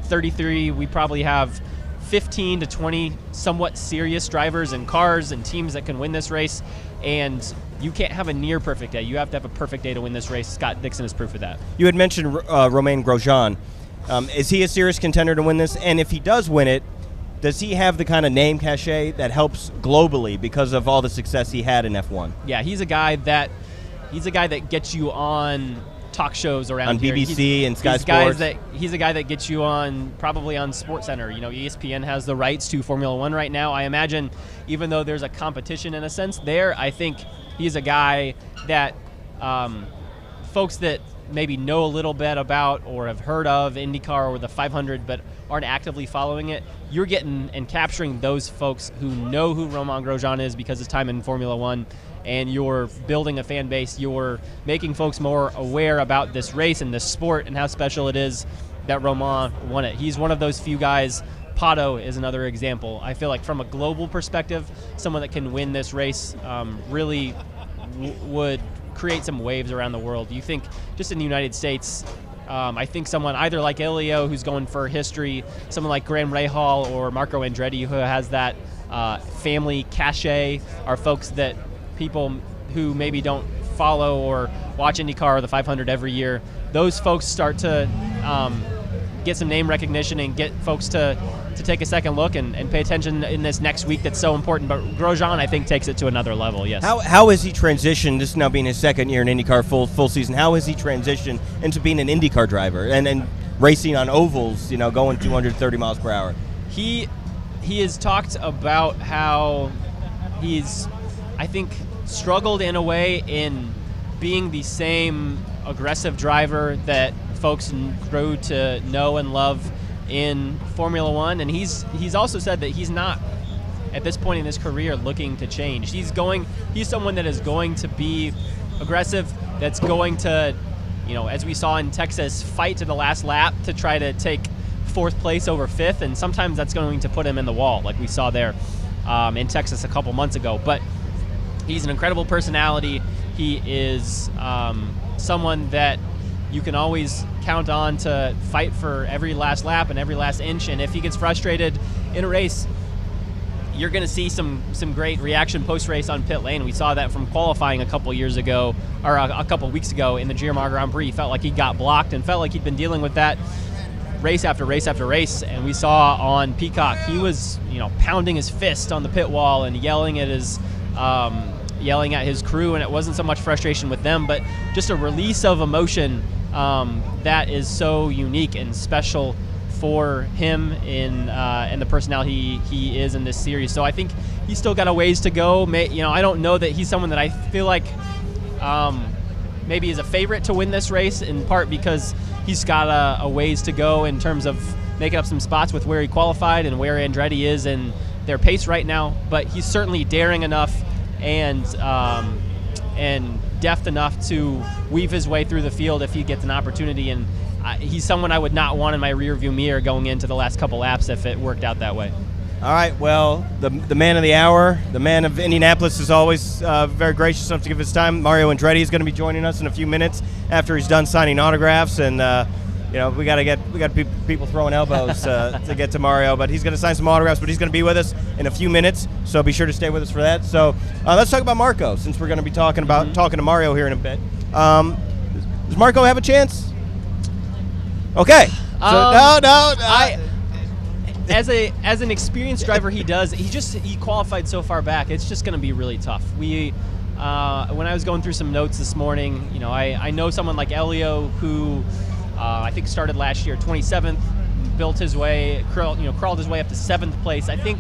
S2: 33, we probably have 15 to 20 somewhat serious drivers and cars and teams that can win this race, and you can't have a near perfect day. You have to have a perfect day to win this race. Scott Dixon is proof of that.
S1: You had mentioned Romain Grosjean. Is he a serious contender to win this? And if he does win it, does he have the kind of name cachet that helps globally because of all the success he had in F1?
S2: Yeah, he's a guy that gets you on talk shows around
S1: on
S2: here.
S1: BBC and Sky Sports.
S2: He's a guy that gets you on probably on SportsCenter. ESPN has the rights to Formula One right now. I imagine, even though there's a competition in a sense there, I think he's a guy that folks that maybe know a little bit about or have heard of IndyCar or the 500 but aren't actively following it, you're getting and capturing those folks who know who Romain Grosjean is because of his time in Formula One, and you're building a fan base. You're making folks more aware about this race and this sport and how special it is that Romain won it. He's one of those few guys. Pato is another example. I feel like from a global perspective, someone that can win this race really would create some waves around the world. You think just in the United States, I think someone either like Elio, who's going for history, someone like Graham Rahal or Marco Andretti, who has that family cachet, are folks that people who maybe don't follow or watch IndyCar or the 500 every year, those folks start to get some name recognition and get folks to take a second look and pay attention in this next week that's so important. But Grosjean, I think, takes it to another level, yes.
S1: How has he transitioned, this now being his second year in IndyCar full season, how has he transitioned into being an IndyCar driver and racing on ovals, going 230 miles per hour?
S2: He has talked about how he's, I think, struggled in a way in being the same aggressive driver that folks grew to know and love in Formula One, and he's also said that he's not at this point in his career looking to change. He's someone that is going to be aggressive, that's going to, as we saw in Texas, fight to the last lap to try to take fourth place over fifth, and sometimes that's going to put him in the wall, like we saw there in Texas a couple months ago. But he's an incredible personality. He is someone that you can always count on to fight for every last lap and every last inch. And if he gets frustrated in a race, you're going to see some great reaction post-race on pit lane. We saw that from qualifying a couple years ago, or a couple weeks ago in the GMR Grand Prix. He felt like he got blocked and felt like he'd been dealing with that race after race after race. And we saw on Peacock, he was pounding his fist on the pit wall and yelling at his crew. And it wasn't so much frustration with them, but just a release of emotion that is so unique and special for him in the personality he is in this series. So I think he's still got a ways to go. I don't know that he's someone that I feel like maybe is a favorite to win this race, in part because he's got a ways to go in terms of making up some spots with where he qualified and where Andretti is in their pace right now. But he's certainly daring enough and deft enough to weave his way through the field if he gets an opportunity. And he's someone I would not want in my rearview mirror going into the last couple laps if it worked out that way.
S1: All right, well, the man of the hour, the man of Indianapolis, is always very gracious enough to give his time. Mario Andretti is going to be joining us in a few minutes after he's done signing autographs, and we got people throwing elbows to get to Mario, but he's going to sign some autographs. But he's going to be with us in a few minutes, so be sure to stay with us for that. So let's talk about Marco, since we're going to be talking to Mario here in a bit. Does Marco have a chance? Okay.
S2: As an experienced driver, he qualified so far back. It's just going to be really tough. When I was going through some notes this morning, I know someone like Elio who I think started last year 27th, built his way, crawled his way up to 7th place. I think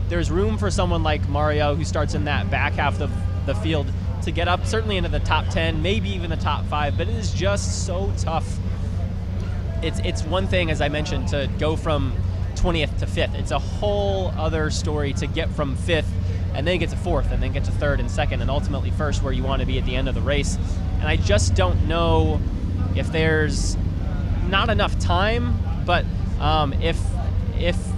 S2: there's room for someone like Mario who starts in that back half of the field to get up, certainly into the top 10, maybe even the top 5. But it is just so tough. It's one thing, as I mentioned, to go from 20th to 5th. It's a whole other story to get from 5th and then get to 4th and then get to 3rd and 2nd and ultimately 1st, where you want to be at the end of the race. And I just don't know if there's not enough time, but if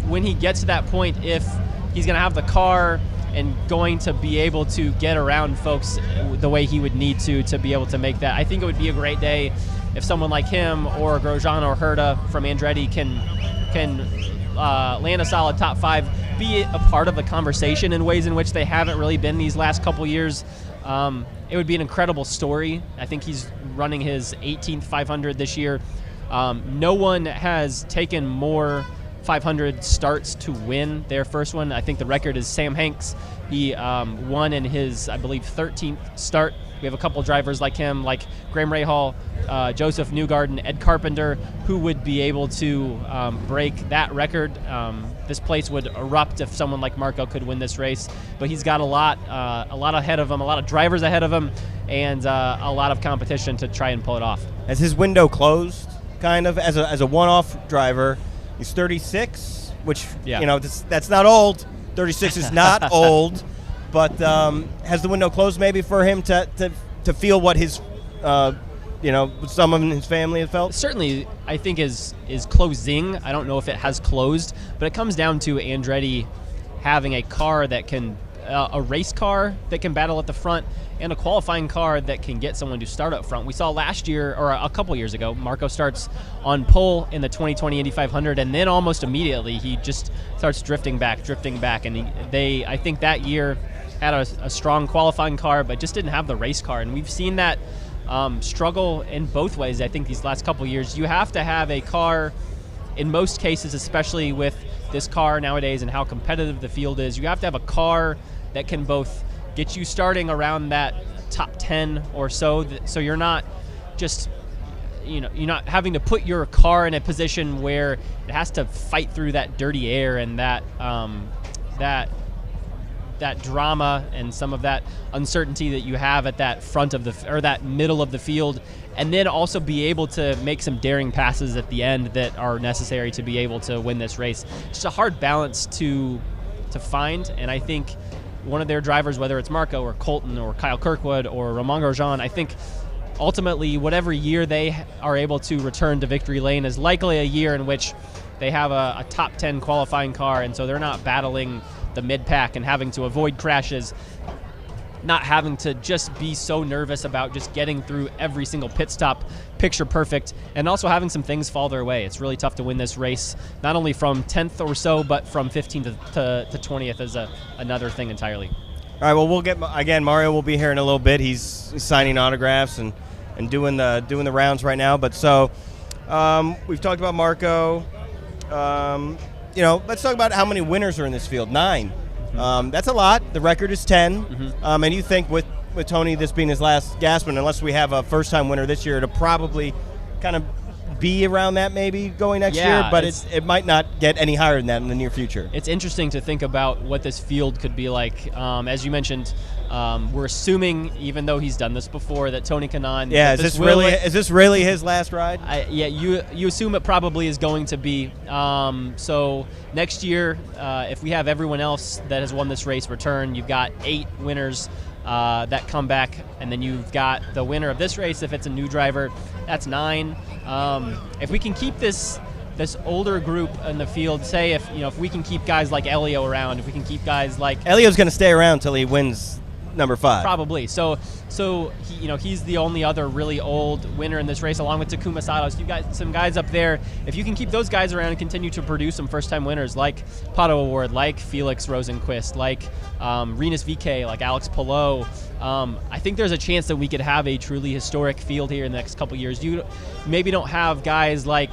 S2: when he gets to that point, if he's going to have the car and going to be able to get around folks the way he would need to be able to make that. I think it would be a great day if someone like him or Grosjean or Herta from Andretti can land a solid top 5, be a part of the conversation in ways in which they haven't really been these last couple years. It would be an incredible story. I think he's running his 18th 500 this year. No one has taken more 500 starts to win their first one. I think the record is Sam Hanks. He won in his, I believe, 13th start. We have a couple drivers like him, like Graham Rahal, Joseph Newgarden, Ed Carpenter, who would be able to break that record. This place would erupt if someone like Marco could win this race. But he's got a lot ahead of him, a lot of drivers ahead of him, and a lot of competition to try and pull it off.
S1: Has his window closed, kind of, as a one-off driver? He's 36, which, that's not old. 36 is not old. but has the window closed maybe for him to feel what his someone in his family has felt?
S2: Certainly, I think is closing. I don't know if it has closed, but it comes down to Andretti having a car that can, a race car that can battle at the front, and a qualifying car that can get someone to start up front. We saw last year, or a couple years ago, Marco starts on pole in the 2020 Indy 500, and then almost immediately he just starts drifting back, and I think that year had a strong qualifying car, but just didn't have the race car, and we've seen that struggle in both ways. I think these last couple years, you have to have a car, in most cases, especially with this car nowadays and how competitive the field is, you have to have a car that can both get you starting around that top 10 or so, so you're not just, you're not having to put your car in a position where it has to fight through that dirty air and that drama and some of that uncertainty that you have at that front of that middle of the field, and then also be able to make some daring passes at the end that are necessary to be able to win this race. It's just a hard balance to find, and I think one of their drivers, whether it's Marco or Colton or Kyle Kirkwood or Romain Grosjean, I think ultimately whatever year they are able to return to victory lane is likely a year in which they have a top 10 qualifying car, and so they're not battling the mid-pack and having to avoid crashes, not having to just be so nervous about just getting through every single pit stop picture perfect, and also having some things fall their way. It's really tough to win this race, not only from 10th or so, but from 15th to 20th is another thing entirely.
S1: All right, well, we'll get, again, Mario will be here in a little bit. He's signing autographs and doing the rounds right now. But so we've talked about Marco. Let's talk about how many winners are in this field. 9. That's a lot. The record is 10. And you think with Tony, this being his last Gaspin, unless we have a first-time winner this year, it'll probably kind of be around that maybe going next year, but it might not get any higher than that in the near future.
S2: It's interesting to think about what this field could be like. As you mentioned, we're assuming, even though he's done this before, that Tony Kanaan.
S1: Yeah, is this really his last ride?
S2: You assume it probably is going to be. So next year, if we have everyone else that has won this race return, you've got 8 winners that come back, and then you've got the winner of this race. If it's a new driver, that's 9. If we can keep this older group in the field, say if we can keep guys like Elio around, if we can keep guys like
S1: Elio's going to stay around until he wins number 5.
S2: Probably. So he's the only other really old winner in this race, along with Takuma Sato. So you've got some guys up there. If you can keep those guys around and continue to produce some first-time winners like Pato Award, like Felix Rosenquist, like Rinus VeeKay, like Alex Palou, I think there's a chance that we could have a truly historic field here in the next couple years. You maybe don't have guys like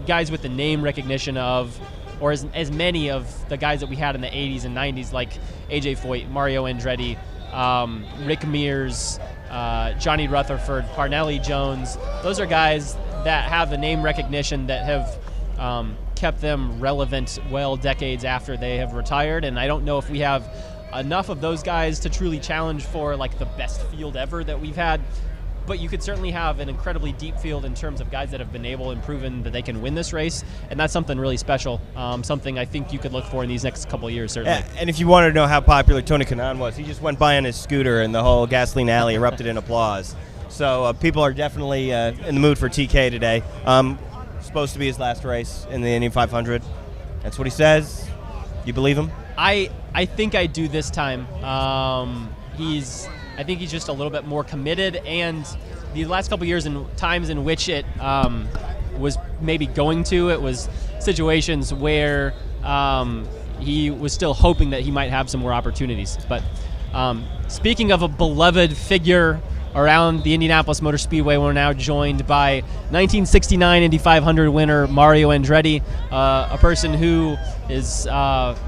S2: guys with the name recognition of, or as many of the guys that we had in the 80s and 90s, like AJ Foyt, Mario Andretti, Rick Mears, Johnny Rutherford, Parnelli Jones. Those are guys that have the name recognition that have kept them relevant well decades after they have retired, and I don't know if we have enough of those guys to truly challenge for like the best field ever that we've had. But you could certainly have an incredibly deep field in terms of guys that have been able and proven that they can win this race, and that's something really special, something I think you could look for in these next couple of years, certainly.
S1: Yeah, and if you wanted to know how popular Tony Kanaan was, he just went by on his scooter and the whole gasoline alley erupted in applause. So people are definitely in the mood for TK today. Supposed to be his last race in the Indy 500. That's what he says. You believe him?
S2: I think I do this time. I think he's just a little bit more committed, and the last couple of years and times in which it was maybe going to, it was situations where he was still hoping that he might have some more opportunities. But speaking of a beloved figure around the Indianapolis Motor Speedway, we're now joined by 1969 Indy 500 winner Mario Andretti, a person who is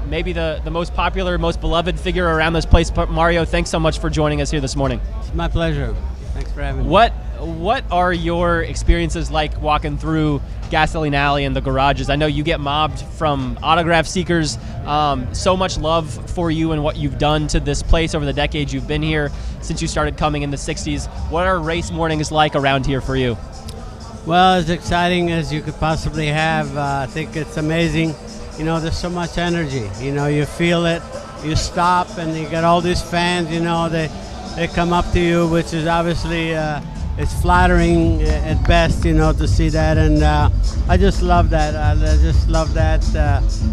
S2: maybe the most popular, most beloved figure around this place. Mario, thanks so much for joining us here this morning.
S5: It's my pleasure. Thanks for having me.
S2: What are your experiences like walking through Gasoline Alley and the garages? I know you get mobbed from autograph seekers. So much love for you and what you've done to this place over the decades you've been here since you started coming in the 60s. What are race mornings like around here for you?
S5: Well, as exciting as you could possibly have. I think it's amazing. There's so much energy. You feel it. you stop and you got all these fans, they come up to you, which is obviously it's flattering at best, to see that, and I just love that. I just love that.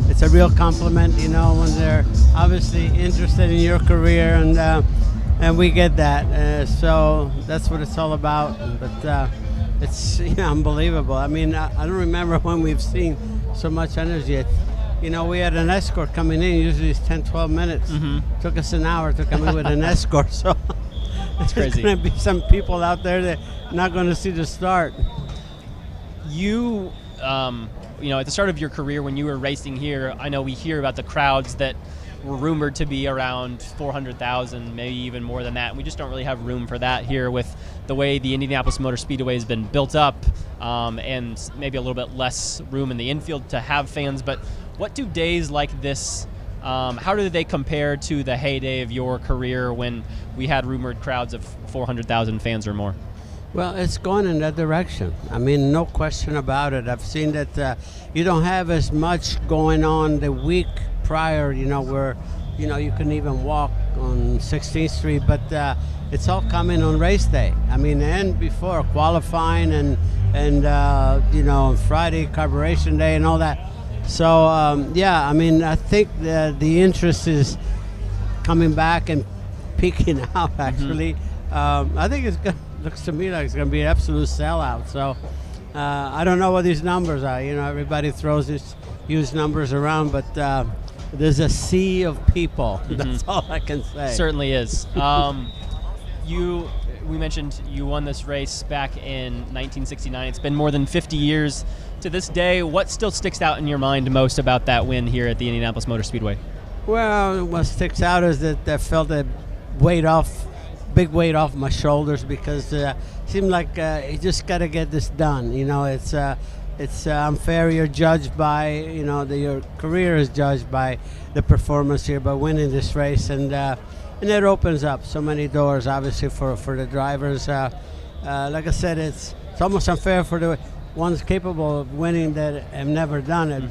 S5: It's a real compliment, when they're obviously interested in your career, and we get that. So that's what it's all about. But it's unbelievable. I mean, I don't remember when we've seen so much energy. We had an escort coming in. Usually it's 10, 12 minutes. Took us an hour to come in with an escort. So
S2: it's crazy.
S5: There's going to be some people out there that are not going to see the start.
S2: You, at the start of your career when you were racing here, I know we hear about the crowds that were rumored to be around 400,000, maybe even more than that. We just don't really have room for that here with the way the Indianapolis Motor Speedway has been built up, and maybe a little bit less room in the infield to have fans. But what do days like this, how do they compare to the heyday of your career when we had rumored crowds of 400,000 fans or more?
S5: Well, it's going in that direction. I mean, no question about it. I've seen that you don't have as much going on the week prior, where, you can even walk on 16th Street, but it's all coming on race day. I mean, and before qualifying and Friday, carburation day and all that. So, I mean, I think the interest is coming back and peaking out, actually. I think looks to me like it's going to be an absolute sellout. So, I don't know what these numbers are. Everybody throws these huge numbers around, but there's a sea of people. That's all I can say.
S2: Certainly is. We mentioned you won this race back in 1969. It's been more than 50 years to this day. What still sticks out in your mind most about that win here at the Indianapolis Motor Speedway?
S5: Well, what sticks out is that I felt a big weight off my shoulders, because it seemed like you just got to get this done. It's unfair. You're judged by, your career is judged by the performance here, by winning this race, and it opens up so many doors, obviously, for the drivers. Like I said, it's almost unfair for the ones capable of winning that have never done it.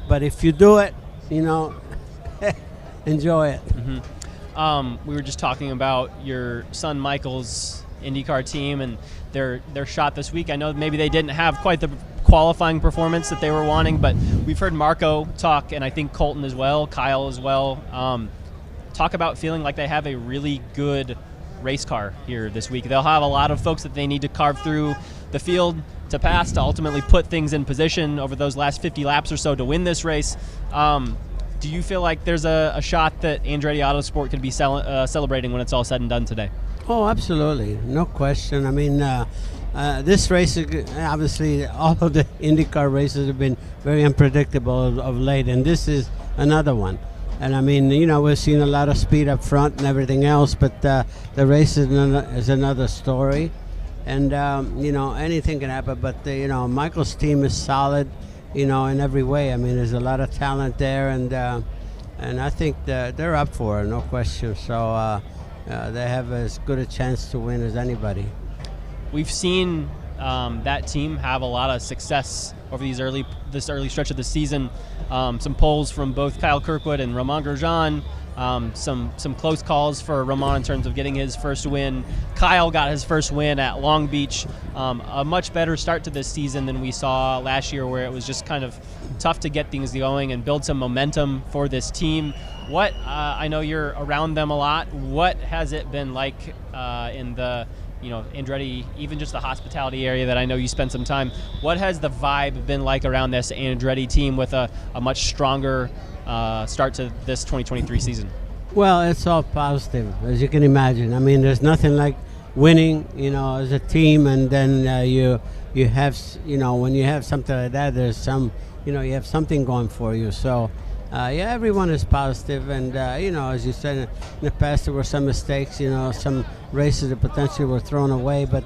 S5: But if you do it, enjoy it.
S2: We were just talking about your son Michael's IndyCar team and their shot this week. I know maybe they didn't have quite the qualifying performance that they were wanting, but we've heard Marco talk, and I think Colton as well, Kyle as well, talk about feeling like they have a really good race car here this week. They'll have a lot of folks that they need to carve through the field to pass to ultimately put things in position over those last 50 laps or so to win this race. Do you feel like there's a shot that Andretti Autosport could be celebrating when it's all said and done today?
S5: Oh, absolutely. No question. I mean, this race, obviously, all of the IndyCar races have been very unpredictable of late, and this is another one. And I mean, we've seen a lot of speed up front and everything else, but the race is another story. And, anything can happen. But, Michael's team is solid, in every way. I mean, there's a lot of talent there, and I think they're up for it, no question. So they have as good a chance to win as anybody. We've
S2: seen that team have a lot of success over this early stretch of the season. Some polls from both Kyle Kirkwood and Romain Grosjean. Some close calls for Romain in terms of getting his first win. Kyle got his first win at Long Beach. A much better start to this season than we saw last year, where it was just kind of tough to get things going and build some momentum for this team. I know you're around them a lot. What has it been like in the Andretti, even just the hospitality area that I know you spent some time? What has the vibe been like around this Andretti team with a much stronger start to this 2023 season? Well, it's all positive, as you can imagine. I mean, there's nothing like winning, as a team, and then you have, when you have something like that, there's some, you have something going for you. So, everyone is positive, and as you said, in the past there were some mistakes. Some races that potentially were thrown away, but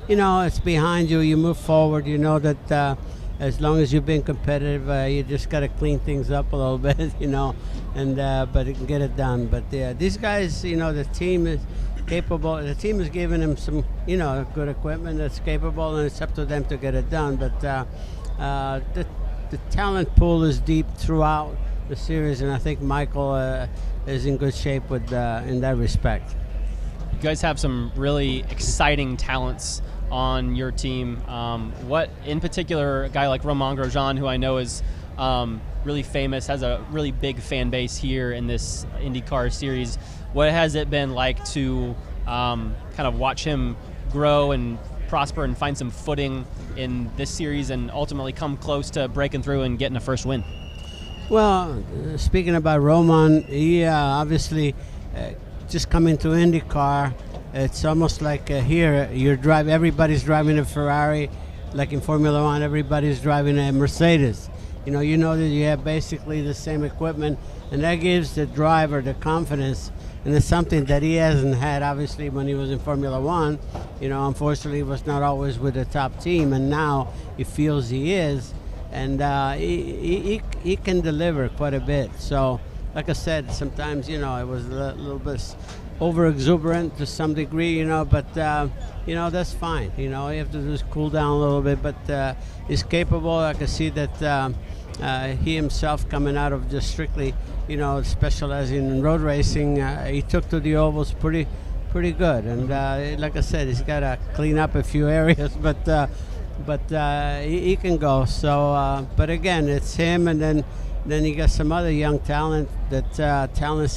S2: it's behind you. You move forward. You know that. As long as you've been competitive, you just got to clean things up a little bit, and but you can get it done. But these guys, the team is capable. The team is giving them some, good equipment that's capable, and it's up to them to get it done. But the talent pool is deep throughout
S5: the series, and I think Michael is in good shape with in that respect.
S2: You guys have some really exciting talents on your team. What, in particular, a guy like Romain Grosjean, who I know is really famous, has a really big fan base here in this IndyCar series. What has it been like to kind of watch him grow and prosper and find some footing in this series and ultimately come close to breaking through and getting a first win?
S5: Well, speaking about Roman, he obviously just coming to IndyCar. It's almost like here everybody's driving a Ferrari, like in Formula One, everybody's driving a Mercedes. You know that you have basically the same equipment, and that gives the driver the confidence. And it's something that he hasn't had, obviously, when he was in Formula One. Unfortunately, he was not always with the top team, and now he feels he is, and he can deliver quite a bit. So, like I said, sometimes, it was a little bit over-exuberant to some degree, but, that's fine. You have to just cool down a little bit, but he's capable. I can see that he himself, coming out of just strictly, specializing in road racing, he took to the ovals pretty good. And like I said, he's got to clean up a few areas, but he can go. So, but again, it's him, and then you got some other young talents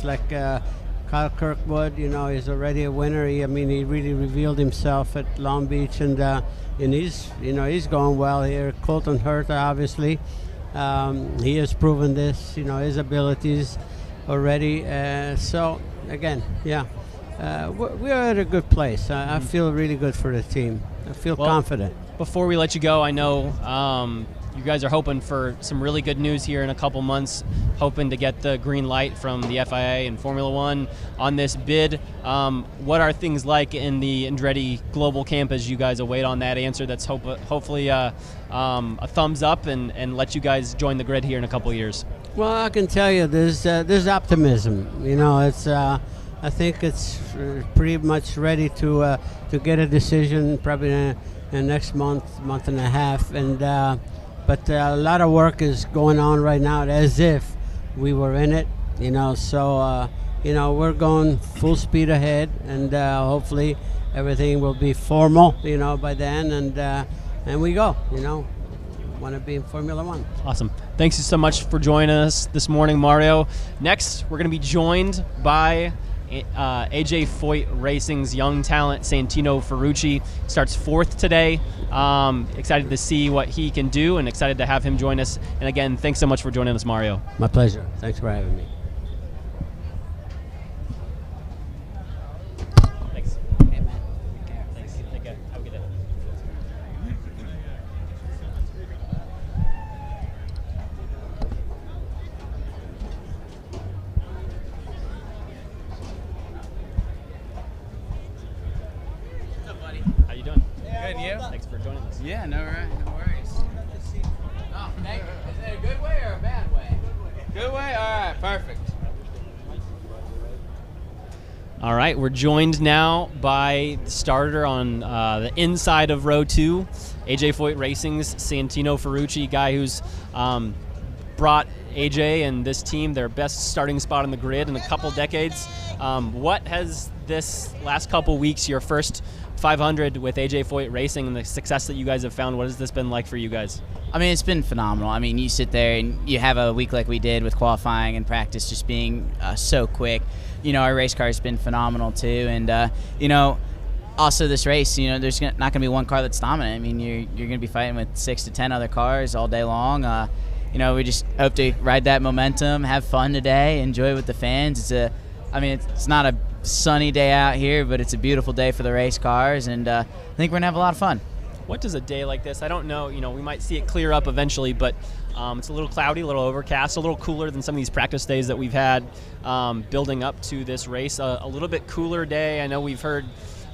S5: like Kyle Kirkwood. He's already a winner. He really revealed himself at Long Beach, and he's going well here. Colton Herta, obviously. He has proven this, his abilities already. So, again, we're at a good place. I feel really good for the team. I feel confident.
S2: Before we let you go, I know you guys are hoping for some really good news here in a couple months, hoping to get the green light from the FIA and Formula One on this bid. What are things like in the Andretti global camp as you guys await on that answer that's hopefully a thumbs up and let you guys join the grid here in a couple years?
S5: Well, I can tell you there's optimism. It's I think it's pretty much ready to get a decision probably in the next month and a half, and but a lot of work is going on right now as if we were in it, so we're going full speed ahead, and hopefully everything will be formal, by then, and we go, want to be in Formula One.
S2: Awesome. Thanks so much for joining us this morning, Mario. Next, we're going to be joined by AJ Foyt Racing's young talent, Santino Ferrucci. Starts 4th today. Excited to see what he can do and excited to have him join us. And again, thanks so much for joining us, Mario.
S5: My pleasure. Thanks for having me.
S2: Thanks.
S5: Hey, man. Take care.
S2: Thanks. Take care. Have a good day. How you doing?
S6: Good, and you?
S2: Thanks for joining us.
S6: Yeah, no worries. Oh, thank you. Is it a good way or a bad way? Good way? All right, perfect.
S2: All right, we're joined now by the starter on the inside of row 2, AJ Foyt Racing's Santino Ferrucci, guy who's brought AJ and this team their best starting spot on the grid in a couple decades. What has this last couple weeks, your first 500 with AJ Foyt Racing and the success that you guys have found, what has this been like for you guys?
S6: It's been phenomenal. You sit there and you have a week like we did with qualifying and practice just being so quick. Our race car has been phenomenal too. And, also this race, there's not going to be one car that's dominant. You're going to be fighting with 6 to 10 other cars all day long. We just hope to ride that momentum, have fun today, enjoy it with the fans. It's not a sunny day out here, but it's a beautiful day for the race cars, and I think we're going to have a lot of fun.
S2: What does a day like this, I don't know, we might see it clear up eventually, but it's a little cloudy, a little overcast, a little cooler than some of these practice days that we've had building up to this race. A little bit cooler day. I know we've heard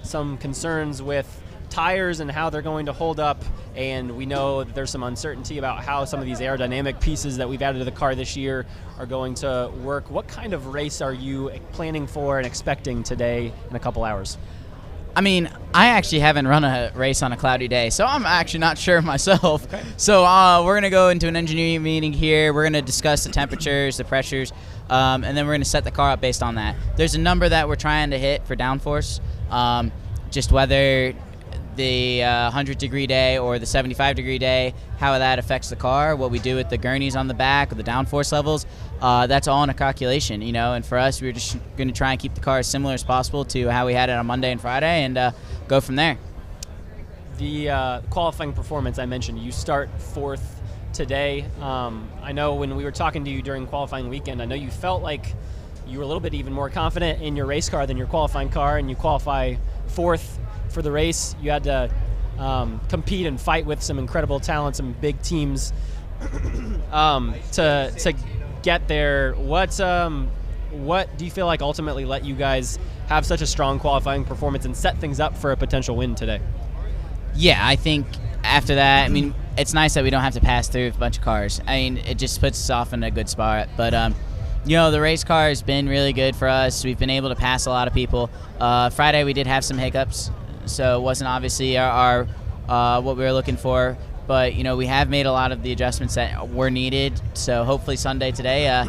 S2: some concerns with tires and how they're going to hold up, and we know that there's some uncertainty about how some of these aerodynamic pieces that we've added to the car this year are going to work. What kind of race are you planning for and expecting today in a couple hours?
S6: I mean, I actually haven't run a race on a cloudy day, so I'm actually not sure myself.
S2: Okay.
S6: So we're going to go into an engineering meeting here. We're going to discuss the temperatures, the pressures, and then we're going to set the car up based on that. There's a number that we're trying to hit for downforce, just whether the 100-degree day or the 75-degree day, how that affects the car, what we do with the gurneys on the back, or the downforce levels. That's all in a calculation, and for us, we're just going to try and keep the car as similar as possible to how we had it on Monday and Friday and go from there.
S2: The qualifying performance I mentioned, you start 4th today. I know when we were talking to you during qualifying weekend, I know you felt like you were a little bit even more confident in your race car than your qualifying car, and you qualify 4th for the race. You had to compete and fight with some incredible talent, some big teams to get there. What do you feel like ultimately let you guys have such a strong qualifying performance and set things up for a potential win today?
S6: Yeah, I think after that, I mean, it's nice that we don't have to pass through a bunch of cars. I mean, it just puts us off in a good spot. But, the race car has been really good for us. We've been able to pass a lot of people. Friday, we did have some hiccups, so it wasn't obviously our what we were looking for. But, we have made a lot of the adjustments that were needed. So hopefully Sunday today,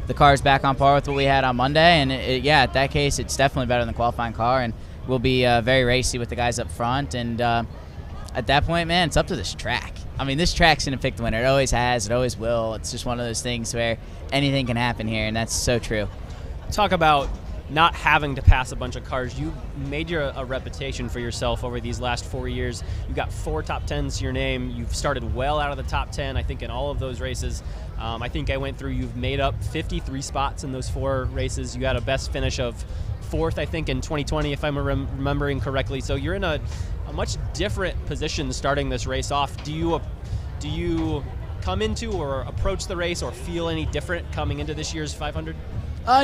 S6: the car is back on par with what we had on Monday. And, at that case, it's definitely better than the qualifying car. And we'll be very racy with the guys up front. And at that point, man, it's up to this track. I mean, this track's going to pick the winner. It always has. It always will. It's just one of those things where anything can happen here, and that's so true.
S2: Talk about not having to pass a bunch of cars. You made a reputation for yourself over these last 4 years. You got 4 top 10s to your name. You've started well out of the top 10, I think, in all of those races. I think I went through, you've made up 53 spots in those 4 races. You had a best finish of 4th, I think, in 2020, if I'm remembering correctly. So you're in a much different position starting this race off. Do you come into or approach the race or feel any different coming into this year's 500?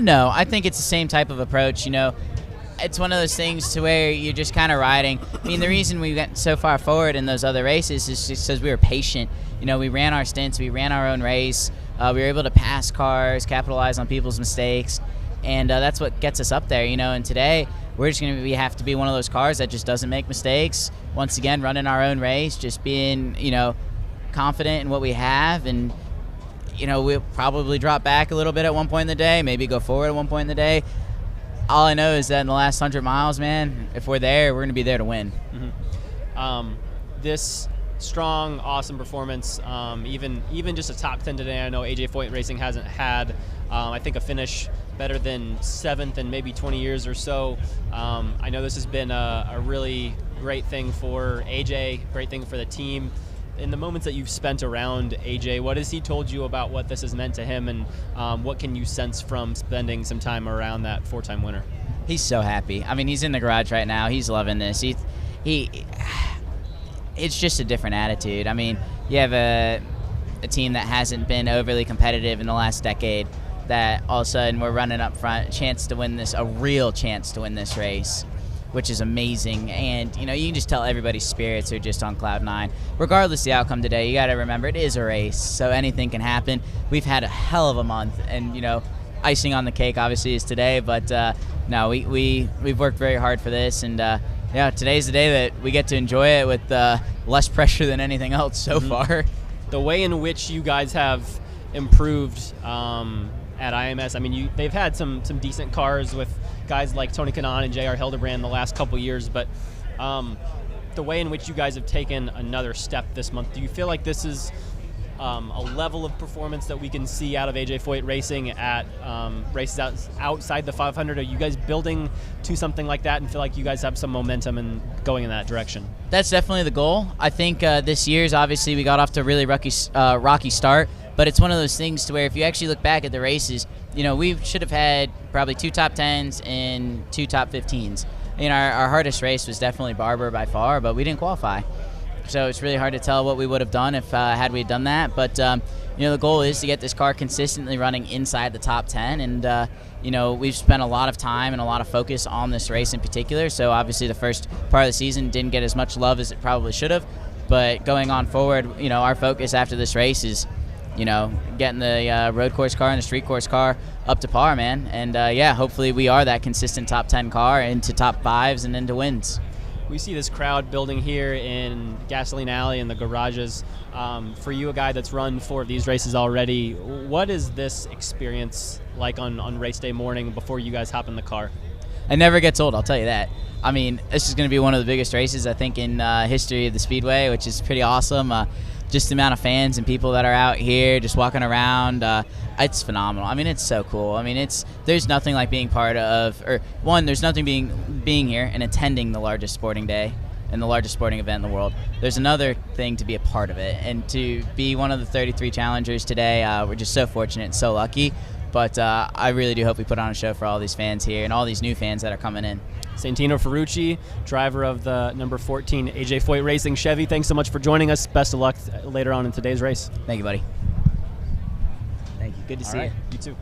S6: No, I think it's the same type of approach. It's one of those things to where you're just kind of riding. I mean, the reason we went so far forward in those other races is just because we were patient. We ran our stints, we ran our own race, we were able to pass cars, capitalize on people's mistakes, and that's what gets us up there. And today we're just going to have to be one of those cars that just doesn't make mistakes. Once again, running our own race, just being confident in what we have, and we'll probably drop back a little bit at one point in the day, maybe go forward at one point in the day. All I know is that in the last 100 miles, man, if we're there, we're going to be there to win.
S2: Mm-hmm. This strong, awesome performance, even just a top 10 today. I know AJ Foyt Racing hasn't had, I think, a finish better than 7th in maybe 20 years or so. I know this has been a really great thing for AJ, great thing for the team. In the moments that you've spent around AJ, what has he told you about what this has meant to him, and what can you sense from spending some time around that 4-time winner?
S6: He's so happy. I mean, he's in the garage right now. He's loving this. It's just a different attitude. I mean, you have a team that hasn't been overly competitive in the last decade, that all of a sudden we're running up front, a real chance to win this race, which is amazing. And, you can just tell everybody's spirits are just on cloud 9. Regardless of the outcome today, you got to remember it is a race, so anything can happen. We've had a hell of a month, and, icing on the cake obviously is today, but no, we've worked very hard for this, and today's the day that we get to enjoy it with less pressure than anything else so far.
S2: The way in which you guys have improved at IMS, I mean, they've had some decent cars with guys like Tony Kanaan and JR Hildebrand the last couple years, but the way in which you guys have taken another step this month, do you feel like this is a level of performance that we can see out of AJ Foyt Racing at races outside the 500? Are you guys building to something like that and feel like you guys have some momentum and going in that direction?
S6: That's definitely the goal. I think this year's, obviously, we got off to a really rocky start, but it's one of those things to where if you actually look back at the races, we should have had probably 2 top 10s and 2 top 15s. Our hardest race was definitely Barber by far, but we didn't qualify. So it's really hard to tell what we would have done if had we done that. But, the goal is to get this car consistently running inside the top 10. And, we've spent a lot of time and a lot of focus on this race in particular. So obviously the first part of the season didn't get as much love as it probably should have. But going on forward, our focus after this race is, getting the road course car and the street course car up to par, man. And, hopefully we are that consistent top 10 car into top 5s and into wins.
S2: we see this crowd building here in Gasoline Alley and the garages. For you, a guy that's run 4 of these races already, what is this experience like on race day morning before you guys hop in the car?
S6: It never gets old, I'll tell you that. I mean, this is going to be one of the biggest races, I think, in history of the Speedway, which is pretty awesome. Just the amount of fans and people that are out here just walking around, it's phenomenal. I mean, it's so cool. I mean, there's nothing like being part of, or one, there's nothing being here and attending the largest sporting day and the largest sporting event in the world. There's another thing to be a part of it, and to be one of the 33 challengers today, we're just so fortunate and so lucky. But I really do hope we put on a show for all these fans here and all these new fans that are coming in.
S2: Santino Ferrucci, driver of the number 14 AJ Foyt Racing Chevy, thanks so much for joining us. Best of luck later on in today's race.
S6: Thank you, buddy. Thank you. Good to see you.
S2: You too.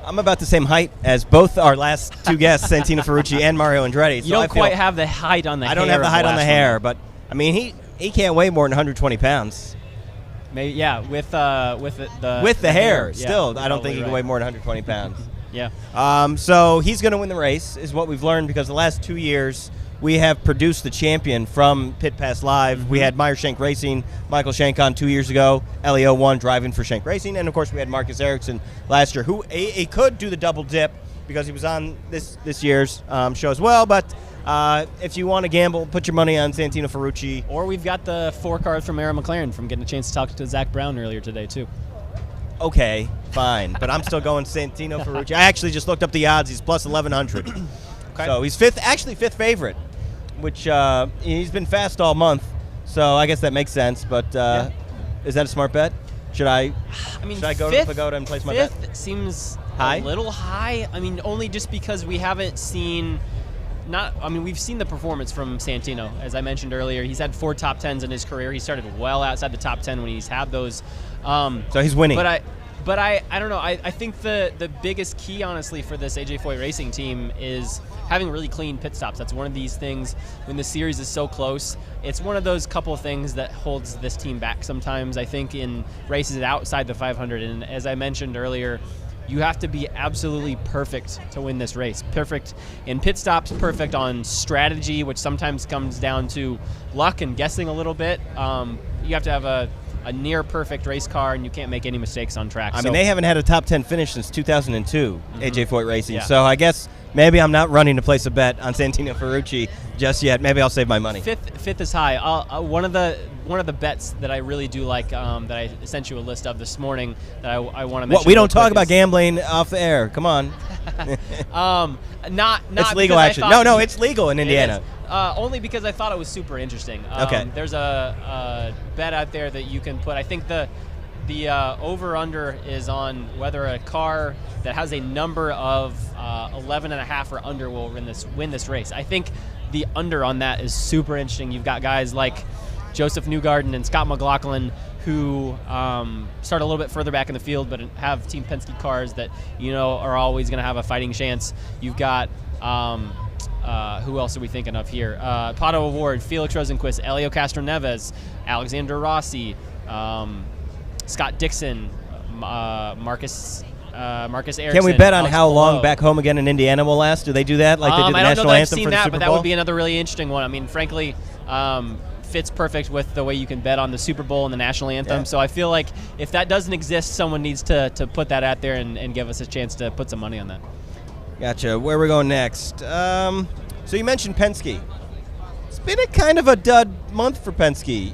S1: I'm about the same height as both our last 2 guests, Santino Ferrucci and Mario Andretti.
S2: You don't quite have the height on the hair.
S1: I don't have the height on the hair, but I mean, he can't weigh more than 120 pounds.
S2: Maybe, yeah, with the
S1: hair.
S2: Yeah,
S1: Still, I don't think he can weigh more than 120 pounds.
S2: Yeah.
S1: So he's going to win the race, is what we've learned, because the last 2 years we have produced the champion from Pit Pass Live. We had Meyer Shank Racing, Michael Shank on 2 years ago, LEO 1 driving for Shank Racing, and of course we had Marcus Ericsson last year, who he could do the double dip because he was on this year's show as well. But if you want to gamble, put your money on Santino Ferrucci.
S2: Or we've got the 4 cars from Meyer McLaren from getting a chance to talk to Zak Brown earlier today too.
S1: Okay, fine, but I'm still going Santino Ferrucci. I actually just looked up the odds. He's plus 1,100.
S2: Okay.
S1: So he's fifth favorite, which he's been fast all month. So I guess that makes sense. But is that a smart bet? Should I go to Pagoda and place my bet?
S2: Fifth seems
S1: high?
S2: A little high. I mean, only just because we haven't seen. We've seen the performance from Santino. As I mentioned earlier, he's had 4 top 10s in his career. He started well outside the top 10 when he's had those.
S1: So he's winning.
S2: But I don't know. I think the biggest key, honestly, for this AJ Foyt Racing team is having really clean pit stops. That's one of these things when the series is so close. It's one of those couple things that holds this team back sometimes, I think, in races outside the 500. And as I mentioned earlier, you have to be absolutely perfect to win this race. Perfect in pit stops, perfect on strategy, which sometimes comes down to luck and guessing a little bit. You have to have a near perfect race car, and you can't make any mistakes on track.
S1: I mean, they haven't had a top 10 finish since 2002, AJ Foyt Racing. Yeah. So I guess maybe I'm not running to place a bet on Santino Ferrucci just yet. Maybe I'll save my money.
S2: Fifth is high. One of the bets that I really do like, that I sent you a list of this morning that I want to mention.
S1: What, we don't talk about gambling off the air. Come on.
S2: Not
S1: it's legal, actually. No, it's legal in Indiana.
S2: Only because I thought it was super interesting.
S1: Okay.
S2: There's a bet out there that you can put. I think the over-under is on whether a car that has a number of 11.5 or under will win this race. I think the under on that is super interesting. You've got guys like Joseph Newgarden and Scott McLaughlin who start a little bit further back in the field but have Team Penske cars that are always going to have a fighting chance. You've got who else are we thinking of here? Pato Award, Felix Rosenquist, Elio Castroneves, Alexander Rossi, Scott Dixon, Marcus Ericsson.
S1: Can we bet on
S2: Alex
S1: how
S2: Palou.
S1: long back home again in Indiana will last? Do they do that like they do the
S2: I don't
S1: national
S2: know that I've
S1: anthem
S2: seen
S1: for the
S2: that,
S1: Super
S2: but that
S1: Bowl?
S2: would be another really interesting one. I mean, frankly, fits perfect with the way you can bet on the Super Bowl and the national anthem.
S1: Yeah.
S2: So I feel like if that doesn't exist, someone needs to put that out there and give us a chance to put some money on that.
S1: Gotcha. Where are we going next? So you mentioned Penske. It's been a kind of a dud month for Penske.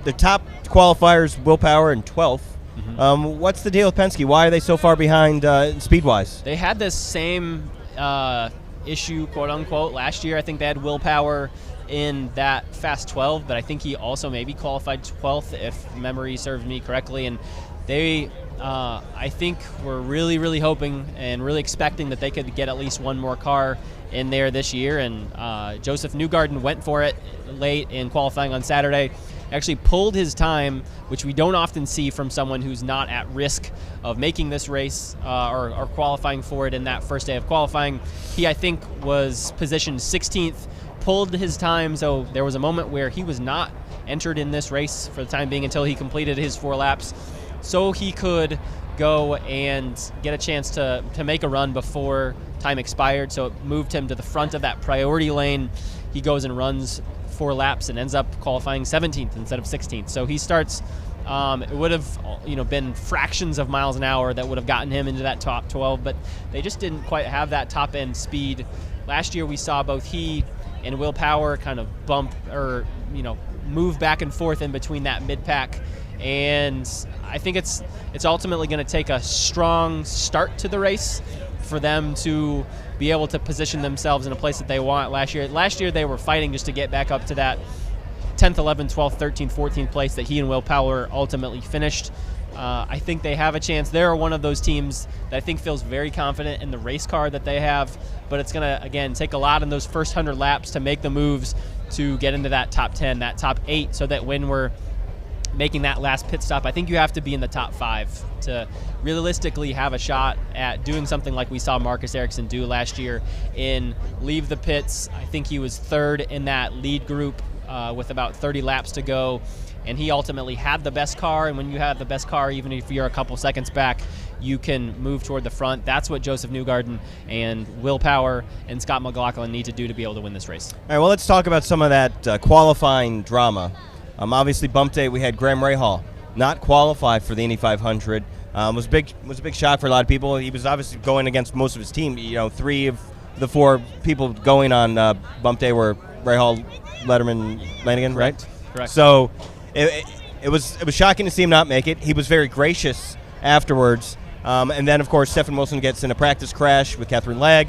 S1: The top qualifiers, Willpower in 12th. What's the deal with Penske? Why are they so far behind speed-wise?
S2: They had this same issue, quote-unquote, last year. I think they had Willpower in that Fast 12, but I think he also maybe qualified 12th, if memory serves me correctly. And they, I think, were really, really hoping and really expecting that they could get at least one more car in there this year. And Joseph Newgarden went for it late in qualifying on Saturday. Actually pulled his time, which we don't often see from someone who's not at risk of making this race or qualifying for it in that first day of qualifying. He, I think, was positioned 16th, pulled his time, so there was a moment where he was not entered in this race for the time being until he completed his 4 laps, so he could go and get a chance to make a run before time expired. So it moved him to the front of that priority lane. He goes and runs 4 laps and ends up qualifying 17th instead of 16th. So he starts, it would have been fractions of miles an hour that would have gotten him into that top 12, but they just didn't quite have that top end speed. Last year we saw both he and Will Power kind of bump or move back and forth in between that mid-pack, and I think it's ultimately going to take a strong start to the race for them to be able to position themselves in a place that they want. Last year they were fighting just to get back up to that 10th, 11th, 12th, 13th, 14th place that he and Will Power ultimately finished. I think they have a chance. They're one of those teams that I think feels very confident in the race car that they have, but it's going to, again, take a lot in those first 100 laps to make the moves to get into that top 10, that top 8, so that when we're making that last pit stop, I think you have to be in the top 5 to realistically have a shot at doing something like we saw Marcus Ericsson do last year in leave the pits. I think he was 3rd in that lead group with about 30 laps to go, and he ultimately had the best car, and when you have the best car, even if you're a couple seconds back, you can move toward the front. That's what Joseph Newgarden and Will Power and Scott McLaughlin need to do to be able to win this race.
S1: All right, well, let's talk about some of that qualifying drama. Obviously, bump day, we had Graham Rahal not qualify for the Indy 500. Was a big shock for a lot of people. He was obviously going against most of his team. 3 of the 4 people going on bump day were Rahal, Letterman, Lanigan, right?
S2: Correct.
S1: So it was shocking to see him not make it. He was very gracious afterwards. And then, of course, Stephen Wilson gets in a practice crash with Catherine Legg,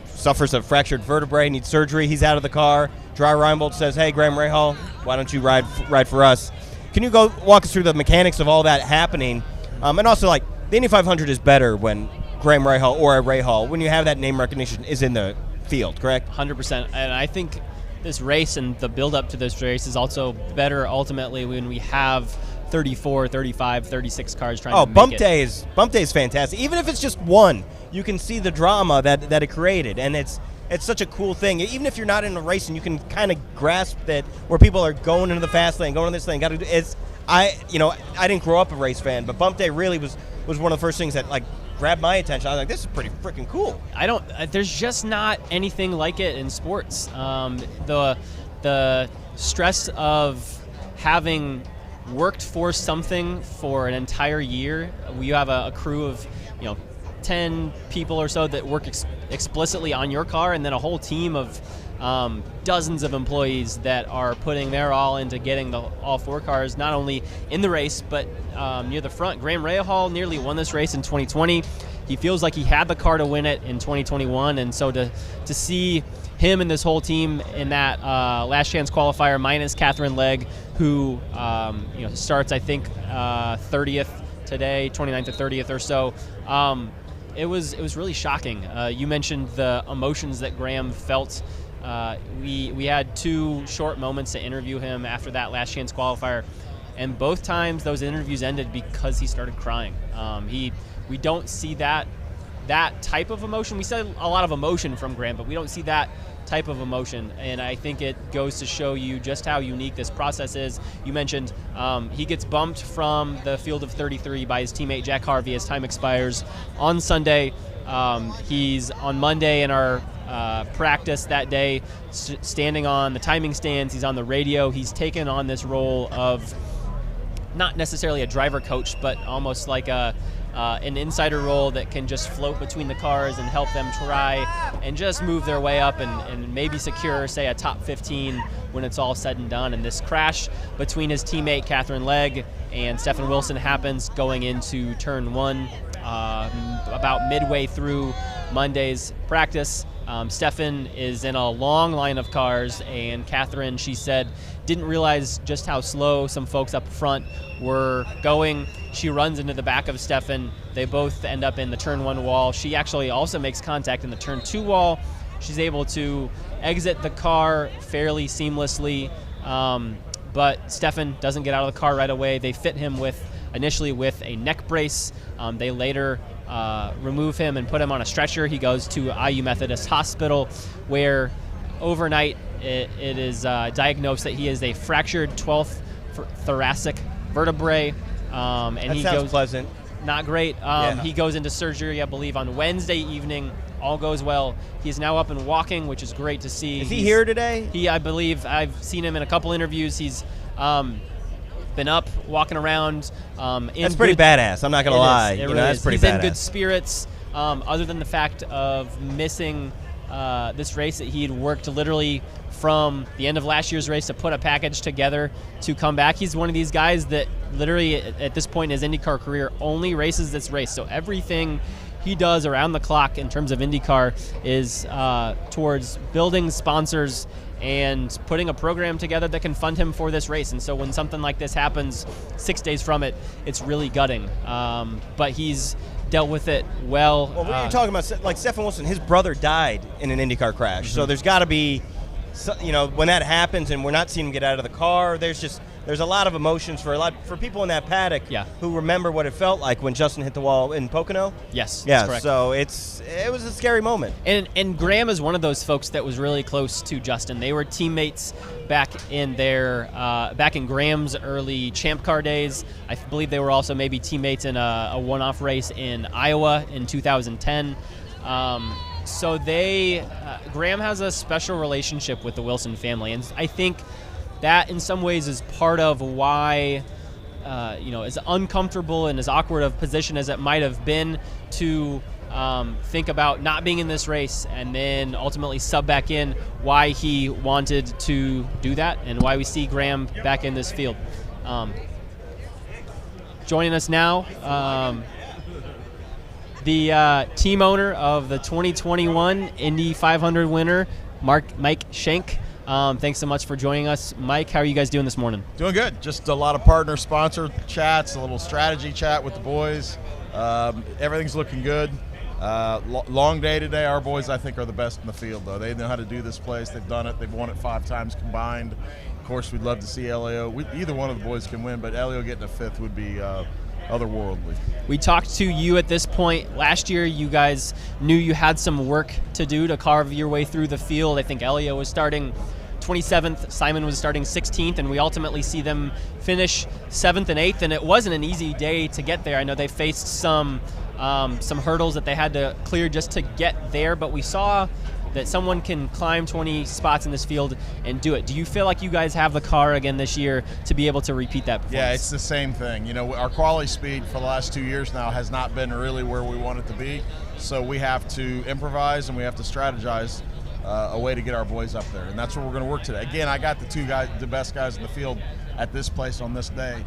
S1: suffers a fractured vertebrae, needs surgery. He's out of the car. Dreyer Reinbold says, "Hey, Graham Rahal, why don't you ride for us?" Can you go walk us through the mechanics of all that happening? And also, the Indy 500 is better when Graham Rahal or a Rahal, when you have that name recognition, is in the field, correct?
S2: 100%. And I think this race and the build-up to this race is also better ultimately when we have 34, 35, 36 cars trying to make it.
S1: Bump day is fantastic. Even if it's just one, you can see the drama that it created, and it's such a cool thing. Even if you're not in a race and you can kind of grasp that where people are going into the fast lane, going to this thing, I didn't grow up a race fan, but bump day really was one of the first things that grabbed my attention. I was like, this is pretty freaking cool.
S2: There's just not anything like it in sports. The stress of having worked for something for an entire year. We have a crew of 10 people or so that work explicitly on your car, and then a whole team of dozens of employees that are putting their all into getting all 4 cars not only in the race but near the front. Graham Rahal nearly won this race in 2020. He feels like he had the car to win it in 2021, and so to see him and this whole team in that last chance qualifier minus Catherine Legg, who starts I think 30th today, 29th to 30th or so. It was really shocking. You mentioned the emotions that Graham felt. We had 2 short moments to interview him after that last chance qualifier, and both times those interviews ended because he started crying. We don't see that type of emotion. We see a lot of emotion from Graham, but we don't see that type of emotion, and I think it goes to show you just how unique this process is. You mentioned he gets bumped from the field of 33 by his teammate Jack Harvey as time expires on Sunday. He's on Monday in our practice that day, standing on the timing stands. He's on the radio. He's taken on this role of not necessarily a driver coach, but almost like an insider role that can just float between the cars and help them try and just move their way up and maybe secure, say, a top 15 when it's all said and done. And this crash between his teammate Catherine Legg and Stephen Wilson happens going into turn 1 about midway through Monday's practice. Stefan is in a long line of cars, and Catherine, she said, didn't realize just how slow some folks up front were going. She runs into the back of Stefan. They both end up in the turn 1 wall. She actually also makes contact in the turn 2 wall. She's able to exit the car fairly seamlessly, but Stefan doesn't get out of the car right away. They fit him initially with a neck brace. They later remove him and put him on a stretcher. He goes to IU Methodist Hospital, where overnight it is diagnosed that he is a fractured 12th thoracic vertebrae. And
S1: that
S2: he
S1: sounds
S2: goes
S1: pleasant.
S2: Not great. He goes into surgery, I believe, on Wednesday evening. All goes well. He's now up and walking, which is great to see.
S1: Is he here today?
S2: I believe I've seen him in a couple interviews. He's been up, walking around.
S1: That's pretty badass. I'm not gonna lie.
S2: It really
S1: that's
S2: is.
S1: pretty
S2: He's
S1: badass.
S2: in good spirits. Other than the fact of missing this race, that he had worked literally from the end of last year's race to put a package together to come back. He's one of these guys that literally at this point in his IndyCar career only races this race. So everything he does around the clock in terms of IndyCar is towards building sponsors and putting a program together that can fund him for this race. And so when something like this happens 6 days from it, it's really gutting. But he's dealt with it well.
S1: Well, what are you talking about? Like Stephen Wilson, his brother died in an IndyCar crash. So there's got to be, when that happens and we're not seeing him get out of the car, there's a lot of emotions for people in that paddock who remember what it felt like when Justin hit the wall in Pocono.
S2: Yes,
S1: yeah.
S2: That's correct.
S1: So it was a scary moment.
S2: And Graham is one of those folks that was really close to Justin. They were teammates back in Graham's early Champ Car days. I believe they were also maybe teammates in a one-off race in Iowa in 2010. So Graham has a special relationship with the Wilson family, and I think that in some ways is part of why, as uncomfortable and as awkward of position as it might have been to think about not being in this race and then ultimately sub back in, why he wanted to do that and why we see Graham back in this field. Joining us now, the team owner of the 2021 Indy 500 winner, Mike Shank. Thanks so much for joining us. Mike, how are you guys doing this morning?
S7: Doing good. Just a lot of partner-sponsor chats, a little strategy chat with the boys. Everything's looking good. Long day today. Our boys, I think, are the best in the field, though. They know how to do this place. They've done it. They've won it 5 times combined. Of course, we'd love to see Elio. Either one of the boys can win, but Elio getting a 5th would be otherworldly.
S2: We talked to you at this point. Last year, you guys knew you had some work to do to carve your way through the field. I think Elio was starting 27th, Simon was starting 16th, and we ultimately see them finish 7th and 8th, and it wasn't an easy day to get there. I know they faced some hurdles that they had to clear just to get there, but we saw that someone can climb 20 spots in this field and do it. Do you feel like you guys have the car again this year to be able to repeat that performance?
S7: Yeah, it's the same thing. Our quality speed for the last 2 years now has not been really where we want it to be, so we have to improvise and we have to strategize a way to get our boys up there, and that's what we're going to work today. Again, I got the best guys in the field at this place on this day,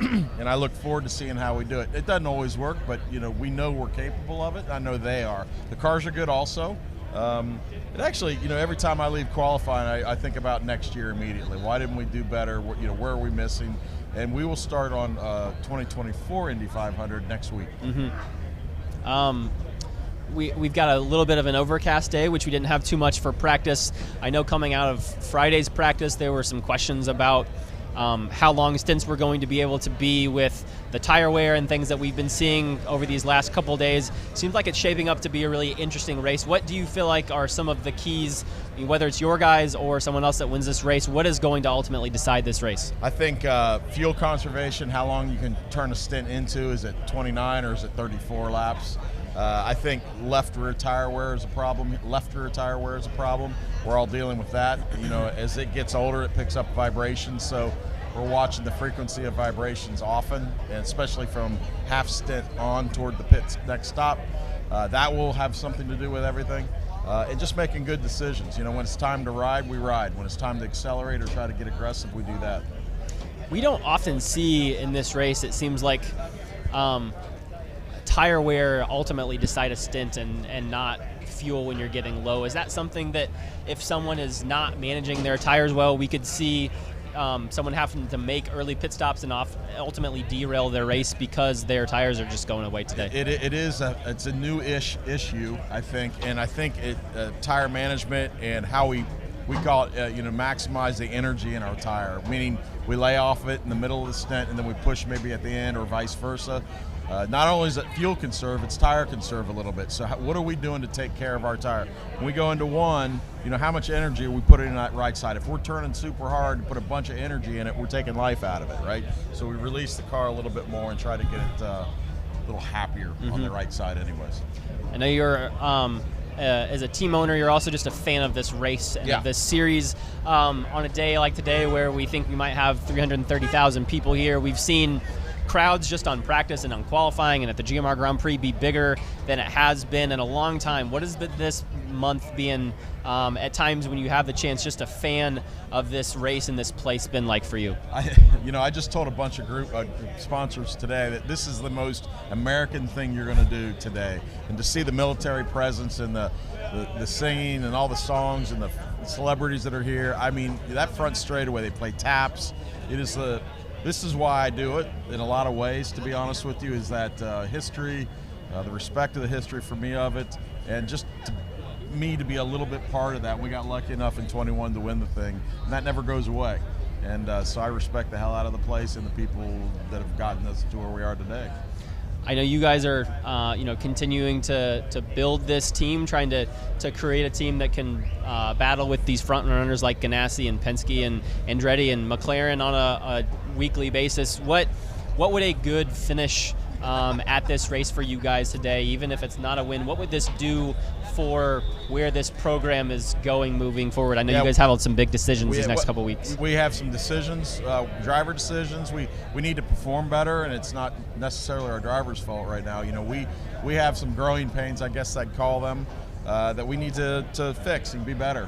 S7: and I look forward to seeing how we do it. It doesn't always work, but we know we're capable of it. I know they are. The cars are good also. It actually, every time I leave qualifying, I think about next year immediately. Why didn't we do better? Where are we missing? And we will start on 2024 Indy 500 next week.
S2: Mm-hmm. We've got a little bit of an overcast day, which we didn't have too much for practice. I know coming out of Friday's practice, there were some questions about how long stints we're going to be able to be with the tire wear and things that we've been seeing over these last couple days. Seems like it's shaping up to be a really interesting race. What do you feel like are some of the keys, whether it's your guys or someone else that wins this race, what is going to ultimately decide this race?
S7: I think fuel conservation, how long you can turn a stint into. Is it 29 or is it 34 laps? I think left rear tire wear is a problem. We're all dealing with that. As it gets older, it picks up vibrations. So we're watching the frequency of vibrations often, and especially from half stint on toward the pit's next stop. That will have something to do with everything. And just making good decisions. When it's time to ride, we ride. When it's time to accelerate or try to get aggressive, we do that.
S2: We don't often see in this race, it seems like, tire wear ultimately decide a stint and not fuel when you're getting low. Is that something that if someone is not managing their tires well, we could see someone having to make early pit stops and ultimately derail their race because their tires are just going away today?
S7: It's a new-ish issue, I think, and I think tire management and how we call it, maximize the energy in our tire, meaning we lay off it in the middle of the stint and then we push maybe at the end or vice versa. Not only is it fuel conserve, it's tire conserve a little bit. So what are we doing to take care of our tire? When we go into one, how much energy are we putting in that right side? If we're turning super hard and put a bunch of energy in it, we're taking life out of it, right? So we release the car a little bit more and try to get it a little happier on the right side anyways.
S2: I know you're, as a team owner, you're also just a fan of this race and of this series. On a day like today where we think we might have 330,000 people here, we've seen crowds just on practice and on qualifying and at the GMR Grand Prix be bigger than it has been in a long time. What has this month been, at times when you have the chance, just a fan of this race and this place, been like for you?
S7: I just told a bunch of group sponsors today that this is the most American thing you're going to do today, and to see the military presence and the singing and all the songs and the celebrities that are here. I mean, that front straightaway, they play taps. This is why I do it in a lot of ways, to be honest with you, is that history, the respect of the history for me of it, and just me to be a little bit part of that. We got lucky enough in 21 to win the thing, and that never goes away. And so I respect the hell out of the place and the people that have gotten us to where we are today.
S2: I know you guys are, continuing to build this team, trying to create a team that can battle with these front runners like Ganassi and Penske and Andretti and McLaren on a weekly basis. What would a good finish at this race for you guys today, even if it's not a win? What would this do for where this program is going moving forward? I know you guys have some big decisions these next couple weeks.
S7: We have some decisions, driver decisions. We need to perform better, and it's not necessarily our driver's fault right now. We have some growing pains, I guess I'd call them, that we need to fix and be better.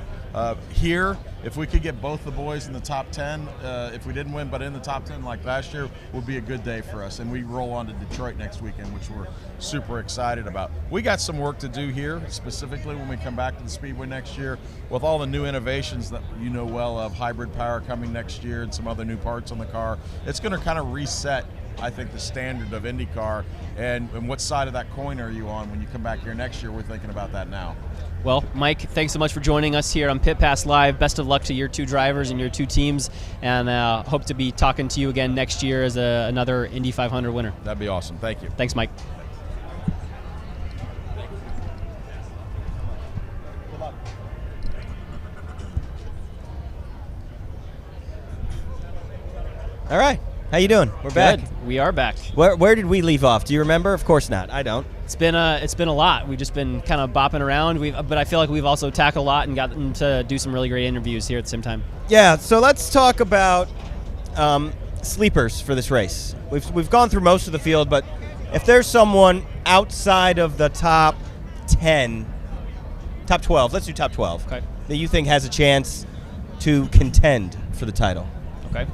S7: Here, if we could get both the boys in the top 10, if we didn't win, but in the top 10 like last year, would be a good day for us. And we roll on to Detroit next weekend, which we're super excited about. We got some work to do here, specifically when we come back to the Speedway next year, with all the new innovations that you know well of, hybrid power coming next year and some other new parts on the car. It's going to kind of reset, I think, the standard of IndyCar, and what side of that coin are you on when you come back here next year? We're thinking about that now.
S2: Well, Mike, thanks so much for joining us here on Pit Pass Live. Best of luck to your two drivers and your two teams, and hope to be talking to you again next year as another Indy 500 winner.
S7: That'd be awesome. Thank you.
S2: Thanks, Mike.
S1: All right. How you doing? We're back.
S2: We are back.
S1: Where did we leave off? Do you remember? Of course not. I don't.
S2: It's been a lot. We've just been kind of bopping around. But I feel like we've also tackled a lot and gotten to do some really great interviews here at the same time.
S1: Yeah. So let's talk about sleepers for this race. We've gone through most of the field, but if there's someone outside of the top 10, top 12, let's do top 12,
S2: okay,
S1: that you think has a chance to contend for the title.
S2: Okay.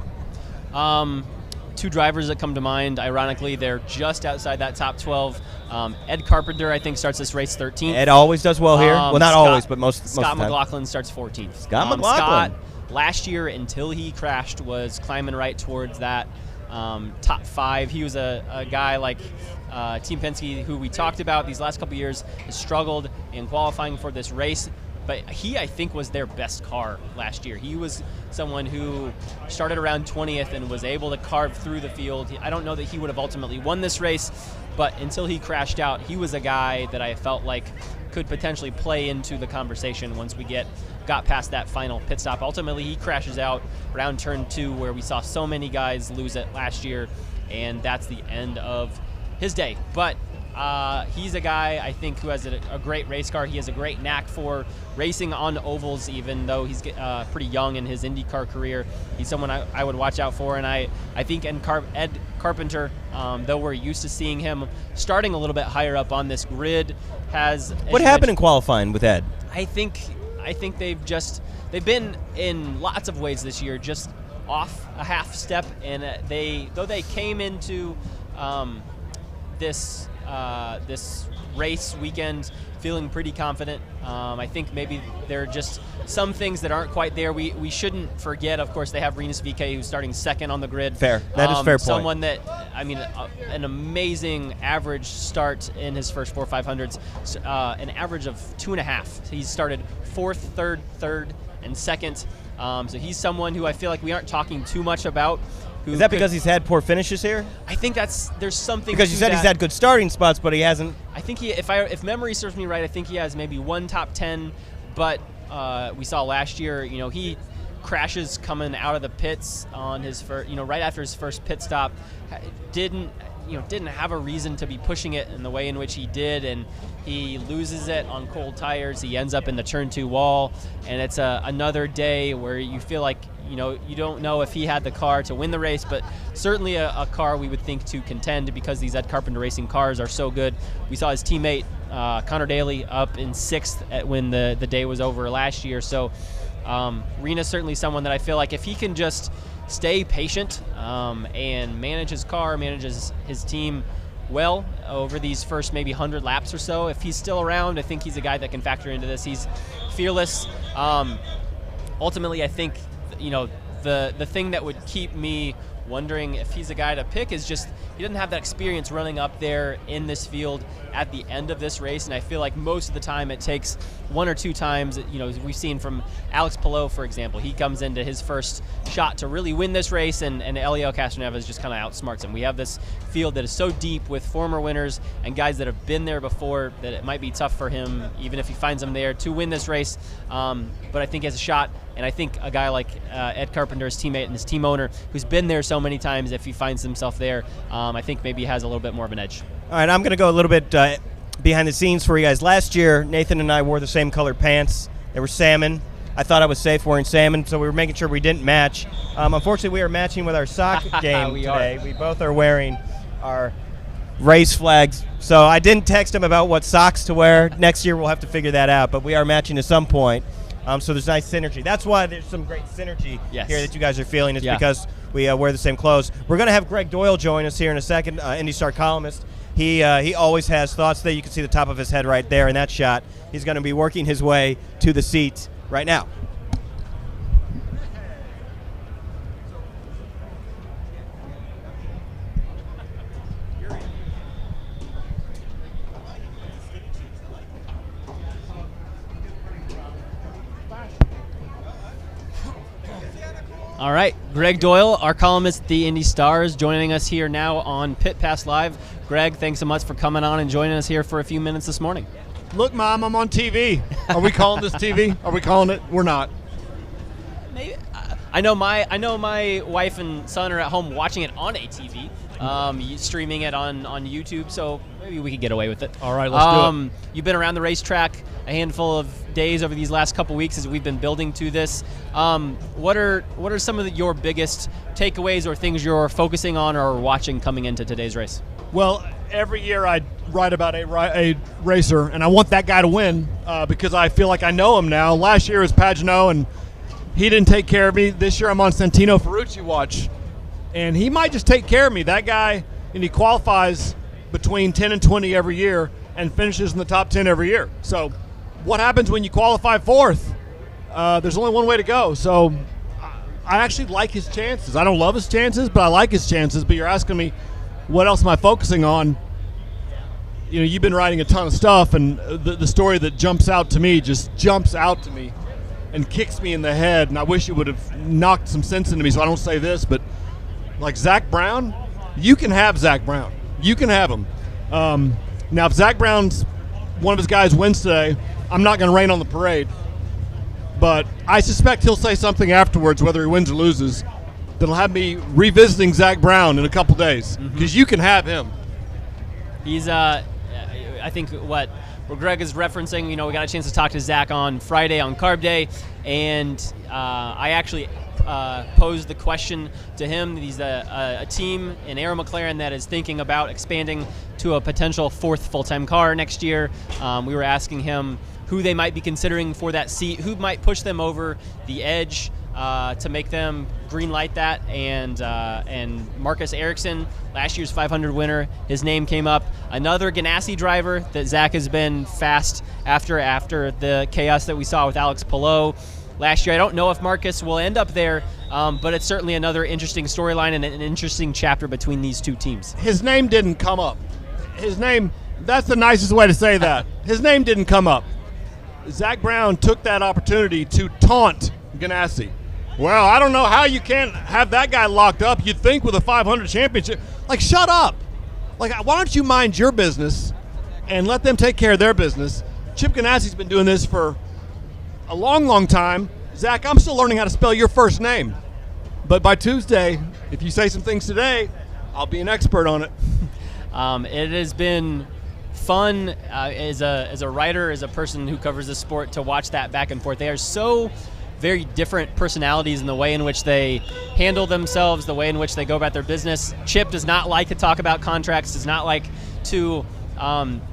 S2: Two drivers that come to mind, ironically, they're just outside that top 12. Ed Carpenter, I think, starts this race 13th.
S1: Ed always does well here. Well, not always, but most of the time.
S2: Scott McLaughlin starts 14th.
S1: Scott McLaughlin.
S2: Scott, last year, until he crashed, was climbing right towards that top 5. He was a guy like Team Penske, who we talked about these last couple years, has struggled in qualifying for this race. But he, I think, was their best car last year. He was someone who started around 20th and was able to carve through the field. I don't know that he would have ultimately won this race, but until he crashed out, he was a guy that I felt like could potentially play into the conversation once we got past that final pit stop. Ultimately, he crashes out around turn 2, where we saw so many guys lose it last year, and that's the end of his day. But he's a guy, I think, who has a great race car. He has a great knack for racing on ovals, even though he's pretty young in his IndyCar career. He's someone I would watch out for, and I think Ed Carpenter, though we're used to seeing him starting a little bit higher up on this grid, has...
S1: What happened in qualifying with Ed?
S2: I think they've been in lots of ways this year just off a half step, and though they came into this race weekend feeling pretty confident. I think maybe there are just some things that aren't quite there. We shouldn't forget, of course, they have Rinus VeeKay, who's starting second on the grid.
S1: Fair. That is fair point.
S2: Someone that, an amazing average start in his first 4 500s, an average of 2.5. He's started 4th, 3rd, and 2nd. So he's someone who I feel like we aren't talking too much about Who
S1: Is that
S2: could-
S1: because he's had poor finishes here?
S2: I think there's something
S1: Because you
S2: to
S1: said he's
S2: that.
S1: had good starting spots, but he hasn't.
S2: I think if memory serves me right, I think he has maybe one top 10, but we saw last year, he crashes coming out of the pits on his first, right after his first pit stop, didn't have a reason to be pushing it in the way in which he did, and he loses it on cold tires. He ends up in the turn 2 wall, and it's another day where you feel like you don't know if he had the car to win the race, but certainly a car we would think to contend because these Ed Carpenter Racing cars are so good. We saw his teammate Connor Daly up in 6th when the day was over last year. So Rena's certainly someone that I feel like if he can just stay patient and manage his car, manages his team well over these first maybe 100 laps or so, if he's still around, I think he's a guy that can factor into this. He's fearless. Ultimately, I think the thing that would keep me wondering if he's a guy to pick is just he doesn't have that experience running up there in this field at the end of this race, and I feel like most of the time it takes one or two times. We've seen from Alex Palou, for example, he comes into his first shot to really win this race, and Elio Castroneves just kind of outsmarts him. We have this field that is so deep with former winners and guys that have been there before that it might be tough for him, even if he finds them there, to win this race. But I think he has a shot, and I think a guy like Ed Carpenter, his teammate and his team owner, who's been there so many times, if he finds himself there, I think maybe he has a little bit more of an edge.
S1: All right, I'm going to go a little bit behind the scenes for you guys. Last year, Nathan and I wore the same colored pants. They were salmon. I thought I was safe wearing salmon, so we were making sure we didn't match. Unfortunately, we are matching with our sock game today. We both are wearing our race flags. So I didn't text him about what socks to wear. Next year, we'll have to figure that out, but we are matching at some point. So there's nice synergy. That's why there's some great synergy here that you guys are feeling. It's because we wear the same clothes. We're going to have Greg Doyle join us here in a second, IndyStar columnist. He always has thoughts there. You can see the top of his head right there in that shot. He's going to be working his way to the seat right now.
S2: All right, Greg Doyle, our columnist at the Indy Stars, joining us here now on Pit Pass Live. Greg, thanks so much for coming on and joining us here for a few minutes this morning.
S8: Look, Mom, I'm on TV. Are we calling this TV? Are we calling it? We're not.
S2: Maybe, I know my wife and son are at home watching it on a TV, streaming it on YouTube, so maybe we could get away with it.
S8: All right, let's do it.
S2: You've been around the racetrack a handful of days over these last couple weeks as we've been building to this. What are some of your biggest takeaways or things you're focusing on or watching coming into today's race?
S8: Well, every year I write about a racer, and I want that guy to win because I feel like I know him now. Last year was Pagenaud, and he didn't take care of me. This year I'm on Santino Ferrucci watch, and he might just take care of me. That guy, and he qualifies between 10 and 20 every year and finishes in the top 10 every year. So what happens when you qualify fourth? There's only one way to go. So I actually like his chances. I don't love his chances, but I like his chances. But you're asking me, what else am I focusing on? You've been writing a ton of stuff, and the story that jumps out to me just jumps out to me and kicks me in the head, and I wish it would have knocked some sense into me so I don't say this, but like Zak Brown, you can have Zak Brown. You can have him. Now, if Zak Brown's one of his guys wins today, I'm not going to rain on the parade, but I suspect he'll say something afterwards, whether he wins or loses, that'll have me revisiting Zak Brown in a couple days, because you can have him.
S2: He's, I think what Greg is referencing, we got a chance to talk to Zak on Friday on Carb Day, and I actually posed the question to him. He's a team in Aero McLaren that is thinking about expanding to a potential fourth full-time car next year. We were asking him who they might be considering for that seat, who might push them over the edge to make them green light that, and Marcus Ericsson, last year's 500 winner, his name came up. Another Ganassi driver that Zak has been fast after the chaos that we saw with Alex Palou last year. I don't know if Marcus will end up there, but it's certainly another interesting storyline and an interesting chapter between these two teams.
S8: His name didn't come up. His name, that's the nicest way to say that. His name didn't come up. Zak Brown took that opportunity to taunt Ganassi. Well, I don't know how you can't have that guy locked up. You'd think with a 500 championship. Like, shut up. Like, why don't you mind your business and let them take care of their business? Chip Ganassi's been doing this for a long, long time. Zach, I'm still learning how to spell your first name. But by Tuesday, if you say some things today, I'll be an expert on it.
S2: It has been fun as a writer, as a person who covers the sport, to watch that back and forth. They are so very different personalities in the way in which they handle themselves, the way in which they go about their business. Chip does not like to talk about contracts, does not like to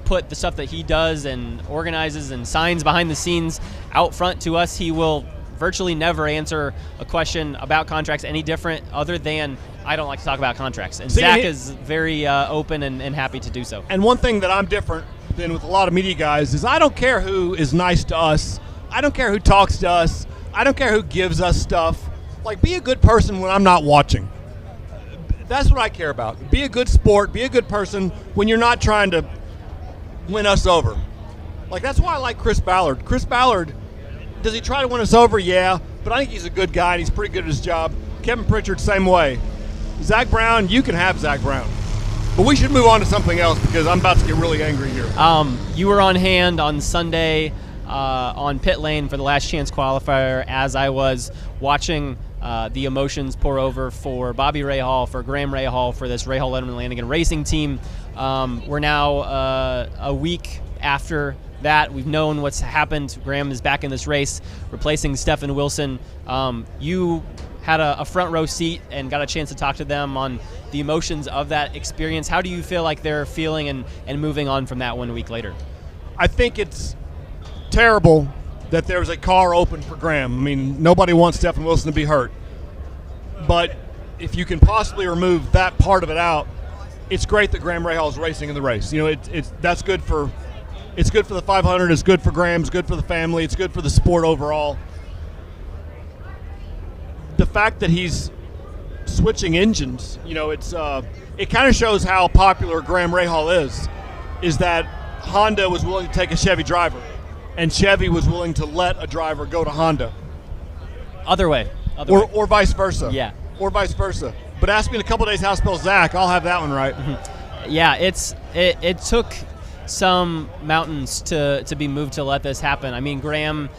S2: put the stuff that he does and organizes and signs behind the scenes out front to us. He will virtually never answer a question about contracts any different other than, I don't like to talk about contracts. And Zach is very open and happy to do so.
S8: And one thing that I'm different than with a lot of media guys is I don't care who is nice to us. I don't care who talks to us. I don't care who gives us stuff. Like, be a good person when I'm not watching. That's what I care about. Be a good sport. Be a good person when you're not trying to win us over. Like, that's why I like Chris Ballard. Chris Ballard, does he try to win us over? Yeah, but I think he's a good guy and he's pretty good at his job. Kevin Pritchard, same way. Zak Brown, you can have Zak Brown. But we should move on to something else because I'm about to get really angry here.
S2: You were on hand on Sunday on pit lane for the last chance qualifier as I was watching the emotions pour over for Bobby Rahal, for Graham Rahal, for this Rahal Letterman Lanigan racing team. We're now a week after that. We've known what's happened. Graham is back in this race, replacing Stephen Wilson. You had a front row seat and got a chance to talk to them on the emotions of that experience. How do you feel like they're feeling and moving on from that 1 week later?
S8: I think it's terrible that there was a car open for Graham. I mean, nobody wants Stephen Wilson to be hurt. But if you can possibly remove that part of it out, it's great that Graham Rahal is racing in the race. You know, that's good for the 500. It's good for Graham. It's good for the family. It's good for the sport overall. The fact that he's switching engines, you know, it kind of shows how popular Graham Rahal is that Honda was willing to take a Chevy driver, and Chevy was willing to let a driver go to Honda.
S2: Other way.
S8: Or vice versa.
S2: Yeah.
S8: Or vice versa. But ask me in a couple days how to spell Zach. I'll have that one right.
S2: Yeah, it took some mountains to be moved to let this happen. I mean, Graham,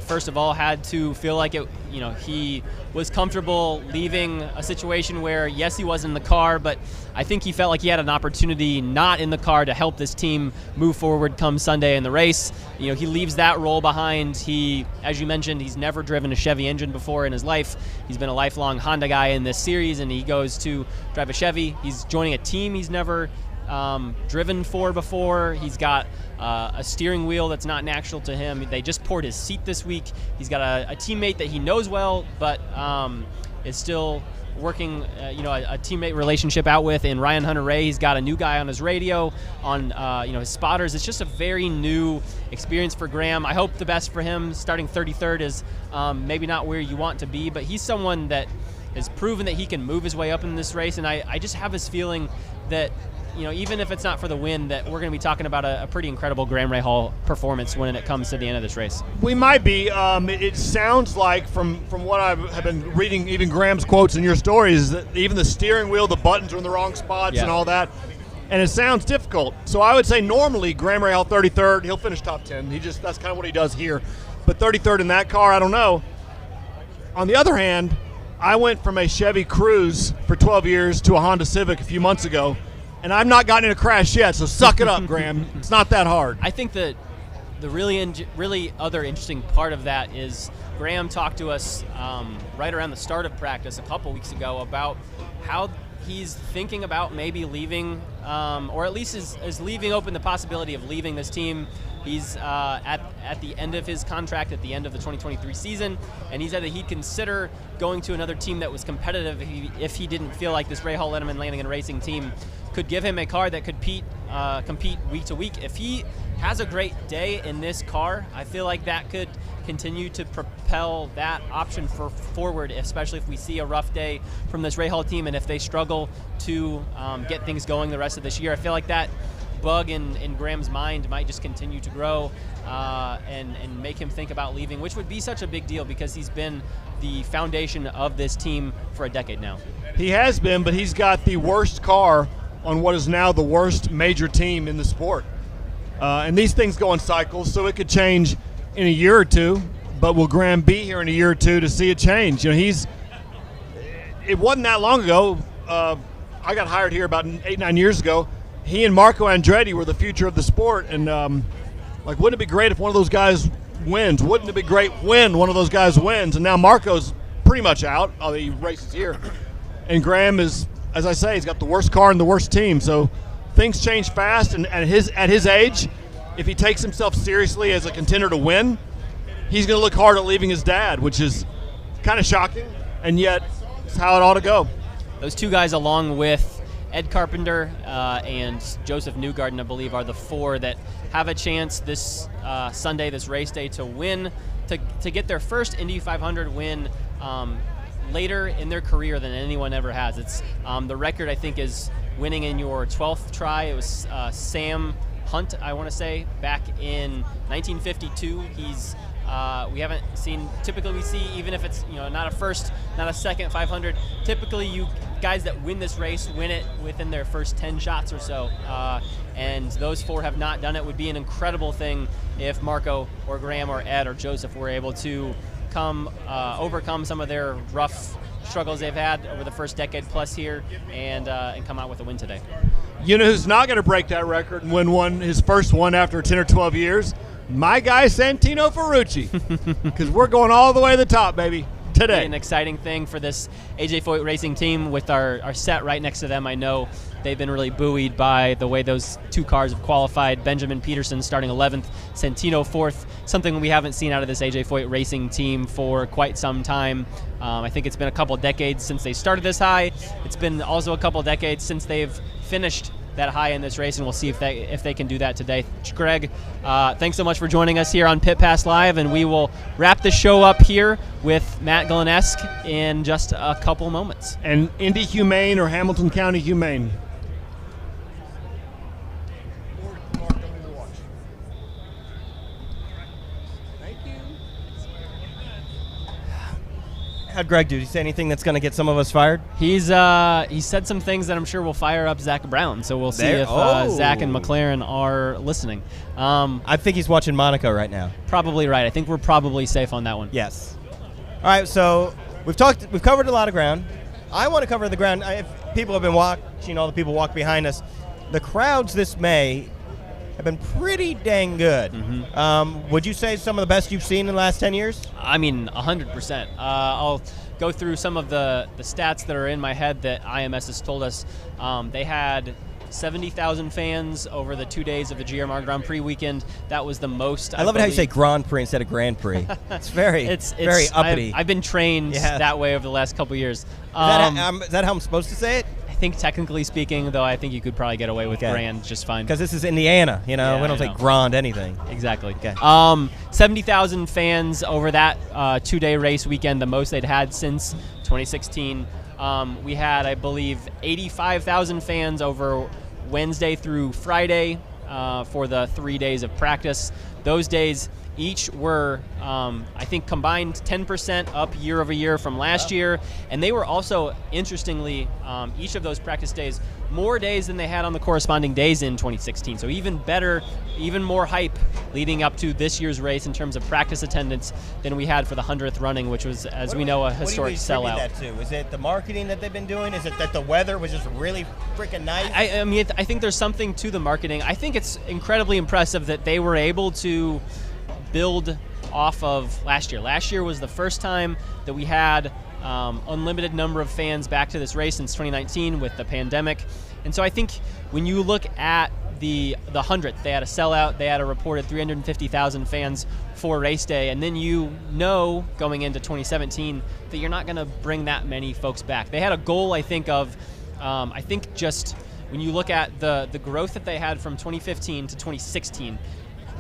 S2: first of all, had to feel like it. You know, he was comfortable leaving a situation where, yes, he was in the car, but I think he felt like he had an opportunity not in the car to help this team move forward come Sunday in the race. You know, he leaves that role behind. He, as you mentioned, he's never driven a Chevy engine before in his life. He's been a lifelong Honda guy in this series, and he goes to drive a Chevy. He's joining a team he's never driven for before. He's got a steering wheel that's not natural to him. They just poured his seat this week. He's got a teammate that he knows well, but is still working a teammate relationship out with in Ryan Hunter-Reay. He's got a new guy on his radio, on his spotters. It's just a very new experience for Graham. I hope the best for him. Starting 33rd is maybe not where you want to be, but he's someone that has proven that he can move his way up in this race, and I just have this feeling that, you know, even if it's not for the win, that we're going to be talking about a pretty incredible Graham Rahal performance when it comes to the end of this race.
S8: We might be. It sounds like from what I have been reading, even Graham's quotes in your stories, that even the steering wheel, the buttons are in the wrong spots and all that. And it sounds difficult. So I would say normally Graham Rahal 33rd, he'll finish top 10. That's kind of what he does here. But 33rd in that car, I don't know. On the other hand, I went from a Chevy Cruze for 12 years to a Honda Civic a few months ago, and I've not gotten in a crash yet, so suck it up, Graham. It's not that hard.
S2: I think that the really other interesting part of that is Graham talked to us right around the start of practice a couple weeks ago about how he's thinking about maybe leaving, or at least is leaving open the possibility of leaving this team. He's at the end of his contract, at the end of the 2023 season, and he said that he'd consider going to another team that was competitive if he didn't feel like this Rahal Letterman Lanigan Racing team could give him a car that could compete week to week. If he has a great day in this car, I feel like that could continue to propel that option forward, especially if we see a rough day from this Rahal team and if they struggle to get things going the rest of this year. I feel like that bug in Graham's mind might just continue to grow and make him think about leaving, which would be such a big deal because he's been the foundation of this team for a decade now.
S8: He has been, but he's got the worst car on what is now the worst major team in the sport. And these things go in cycles, so it could change in a year or two. But will Graham be here in a year or two to see it change? It wasn't that long ago. I got hired here about 8-9 years ago. He and Marco Andretti were the future of the sport, and wouldn't it be great if one of those guys wins? Wouldn't it be great when one of those guys wins? And now Marco's pretty much out. He races here, and Graham is, as I say, he's got the worst car and the worst team. So things change fast, and at his age, if he takes himself seriously as a contender to win, he's going to look hard at leaving his dad, which is kind of shocking, and yet it's how it ought to go.
S2: Those two guys, along with Ed Carpenter and Joseph Newgarden, I believe, are the four that have a chance this Sunday, this race day, to win, to get their first Indy 500 win later in their career than anyone ever has. It's the record, I think, is winning in your 12th try. It was Sam Hunt, I want to say, back in 1952. We haven't seen. Typically, we see, even if it's not a first, not a second 500. Typically, you guys that win this race win it within their first 10 shots or so. And those four have not done it. It would be an incredible thing if Marco or Graham or Ed or Joseph were able to overcome some of their rough struggles they've had over the first decade plus here and come out with a win today.
S8: You know who's not going to break that record and win his first one after 10 or 12 years? My guy, Santino Ferrucci, because we're going all the way to the top, baby, today.
S2: An exciting thing for this AJ Foyt Racing team with our set right next to them. I know they've been really buoyed by the way those two cars have qualified. Benjamin Peterson starting 11th, Santino 4th, something we haven't seen out of this AJ Foyt Racing team for quite some time. I think it's been a couple decades since they started this high. It's been also a couple decades since they've finished that high in this race, and we'll see if they can do that today. Greg, thanks so much for joining us here on Pit Pass Live, and we will wrap the show up here with Matt Gillenesque in just a couple moments.
S8: And Indy Humane or Hamilton County Humane?
S1: How'd Greg do? Did he say anything that's going to get some of us fired?
S2: He said some things that I'm sure will fire up Zak Brown, so we'll see if Zak and McLaren are listening.
S1: I think he's watching Monaco right now.
S2: Probably right. I think we're probably safe on that one.
S1: Yes. All right, so we've covered a lot of ground. I want to cover the ground. If people have been watching, all the people walk behind us, the crowds this May have been pretty dang good. Mm-hmm. Would you say some of the best you've seen in the last 10 years?
S2: I mean, 100%. I'll go through some of the stats that are in my head that IMS has told us. They had 70,000 fans over the 2 days of the GMR Grand Prix weekend. That was the most.
S1: I love it how you say Grand Prix instead of Grand Prix. It's very uppity.
S2: I've been trained that way over the last couple years.
S1: Is that how I'm supposed to say it?
S2: I think technically speaking, though, I think you could probably get away with Grand just fine.
S1: Because this is Indiana, we don't say Grand anything.
S2: Exactly. Okay. 70,000 fans over that 2-day race weekend, the most they'd had since 2016. We had, I believe, 85,000 fans over Wednesday through Friday for the 3 days of practice. Those days each were, I think, combined 10% up year over year from last year. And they were also, interestingly, each of those practice days, more days than they had on the corresponding days in 2016. So even better, even more hype leading up to this year's race in terms of practice attendance than we had for the 100th running, which was, as we know, a historic sellout.
S1: What do you attribute that to? Is it the marketing that they've been doing? Is it that the weather was just really freaking nice?
S2: I mean, I think there's something to the marketing. I think it's incredibly impressive that they were able to build off of last year. Last year was the first time that we had unlimited number of fans back to this race since 2019 with the pandemic. And so I think when you look at the 100th, they had a sellout, they had a reported 350,000 fans for race day, and then going into 2017 that you're not going to bring that many folks back. They had a goal, I think, of just when you look at the growth that they had from 2015 to 2016,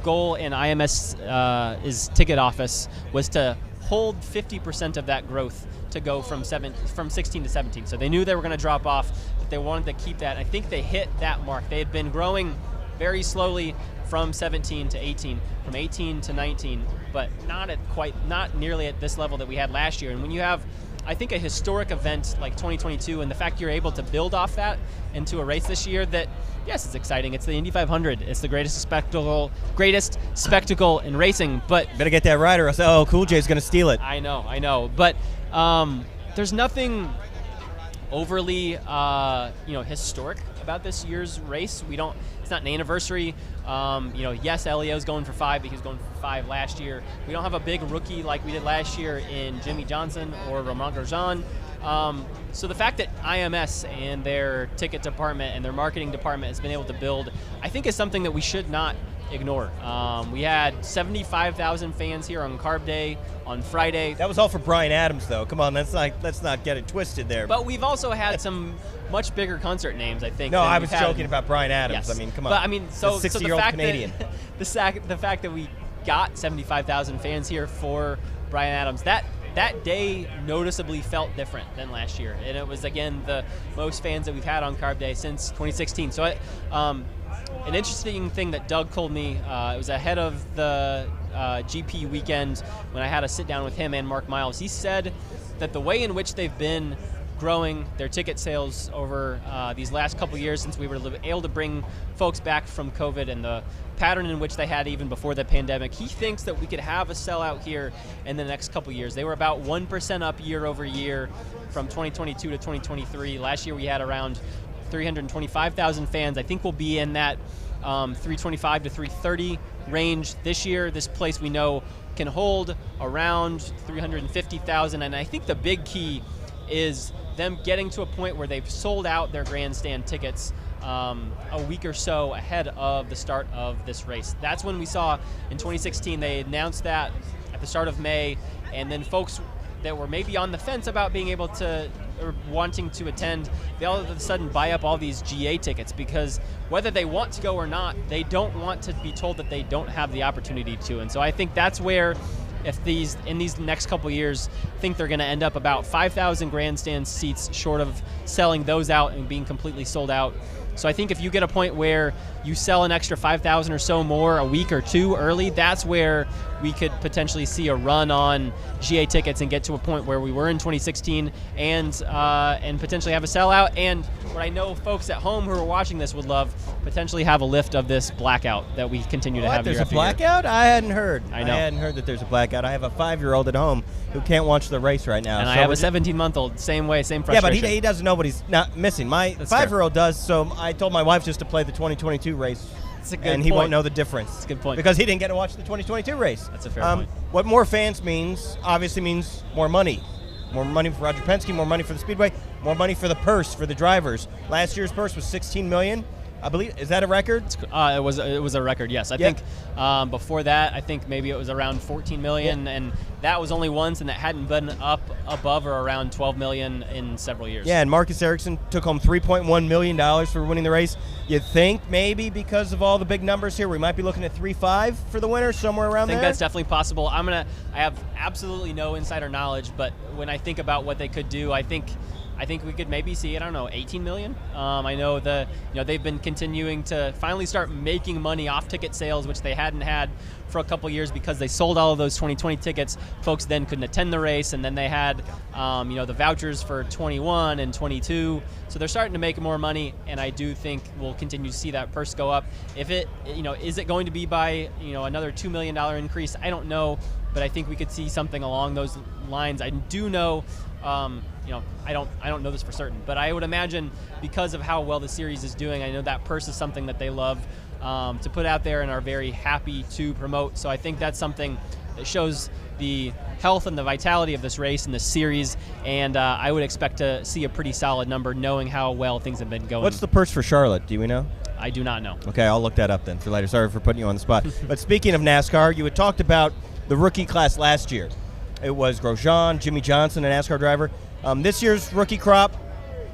S2: goal in IMS' ticket office was to hold 50% of that growth to go from 16 to 17. So they knew they were going to drop off, but they wanted to keep that. I think they hit that mark. They had been growing very slowly from 17 to 18, from 18 to 19, but not nearly at this level that we had last year. And when you have, I think, a historic event like 2022, and the fact you're able to build off that into a race this year that, yes, it's exciting. It's the Indy 500. It's the greatest spectacle in racing. But
S1: better get that right, or else Cool J's going to steal it.
S2: I know. But there's nothing overly historic about this year's race. It's not an anniversary. Yes, Elio's going for 5, but he was going for 5 last year. We don't have a big rookie like we did last year in Jimmy Johnson or Romain Grosjean. So the fact that IMS and their ticket department and their marketing department has been able to build, I think, is something that we should not ignore. We had 75,000 fans here on Carb Day on Friday.
S1: That was all for Bryan Adams, though. Come on, let's not get it twisted there.
S2: But we've also had some much bigger concert names, I think.
S1: No, I was joking about Bryan Adams.
S2: Yes.
S1: I mean, come on.
S2: But I mean, so
S1: the 60-year-old Canadian.
S2: The fact that we got 75,000 fans here for Bryan Adams, that day noticeably felt different than last year, and it was again the most fans that we've had on Carb Day since 2016. So an interesting thing that Doug told me, it was ahead of the GP weekend when I had a sit down with him and Mark Miles. He said that the way in which they've been growing their ticket sales over these last couple years since we were able to bring folks back from COVID and the pattern in which they had even before the pandemic, he thinks that we could have a sellout here in the next couple years. They were about 1% up year over year from 2022 to 2023. Last year we had around 325,000 fans. I think we'll be in that 325 to 330 range this year. This place we know can hold around 350,000, and I think the big key is them getting to a point where they've sold out their grandstand tickets a week or so ahead of the start of this race. That's when we saw in 2016, they announced that at the start of May, and then folks that were maybe on the fence about being able to or wanting to attend, they all of a sudden buy up all these GA tickets because whether they want to go or not, they don't want to be told that they don't have the opportunity to. And so I think that's where, if in these next couple of years, I think they're going to end up about 5,000 grandstand seats short of selling those out and being completely sold out. So I think if you get a point where you sell an extra 5,000 or so more a week or two early, that's where we could potentially see a run on GA tickets and get to a point where we were in 2016 and potentially have a sellout. And what I know folks at home who are watching this would love, potentially have a lift of this blackout that we continue to have year after year.
S1: There's a blackout? I hadn't heard.
S2: I know.
S1: I hadn't heard that there's a blackout. I have a 5-year-old at home who can't watch the race right now.
S2: And I have a 17-month-old, same way, same frustration.
S1: Yeah, but he doesn't know what he's not missing. My 5-year-old does, so I told my wife just to play the 2022 race.
S2: That's a good
S1: and he
S2: point.
S1: won't know the difference.
S2: That's a good point.
S1: Because he didn't get to watch the 2022 race.
S2: That's a fair point.
S1: What more fans means, obviously means more money. More money for Roger Penske, more money for the Speedway, more money for the purse for the drivers. Last year's purse was $16 million. I believe, is that a record?
S2: It was a record, yes. I think before that, I think maybe it was around 14 million, and that was only once, and that hadn't been up above or around 12 million in several years.
S1: Yeah, and Marcus Ericsson took home $3.1 million for winning the race. You'd think maybe because of all the big numbers here, we might be looking at 3.5 for the winner, somewhere around there.
S2: I think that's definitely possible. I have absolutely no insider knowledge, but when I think about what they could do, I think we could maybe see, 18 million. I know they've been continuing to finally start making money off ticket sales, which they hadn't had for a couple years because they sold all of those 2020 tickets. Folks then couldn't attend the race, and then they had the vouchers for 21 and 22. So they're starting to make more money, and I do think we'll continue to see that purse go up. If it, is it going to be by another $2 million increase? I don't know, but I think we could see something along those lines. I do know. I don't know this for certain, but I would imagine because of how well the series is doing, I know that purse is something that they love to put out there and are very happy to promote. So I think that's something that shows the health and the vitality of this race and this series, and I would expect to see a pretty solid number knowing how well things have been going.
S1: What's the purse for Charlotte? Do we know?
S2: I do not know.
S1: Okay, I'll look that up then for later. Sorry for putting you on the spot. But speaking of NASCAR, you had talked about the rookie class last year. It was Grosjean, Jimmy Johnson, a NASCAR driver. This year's rookie crop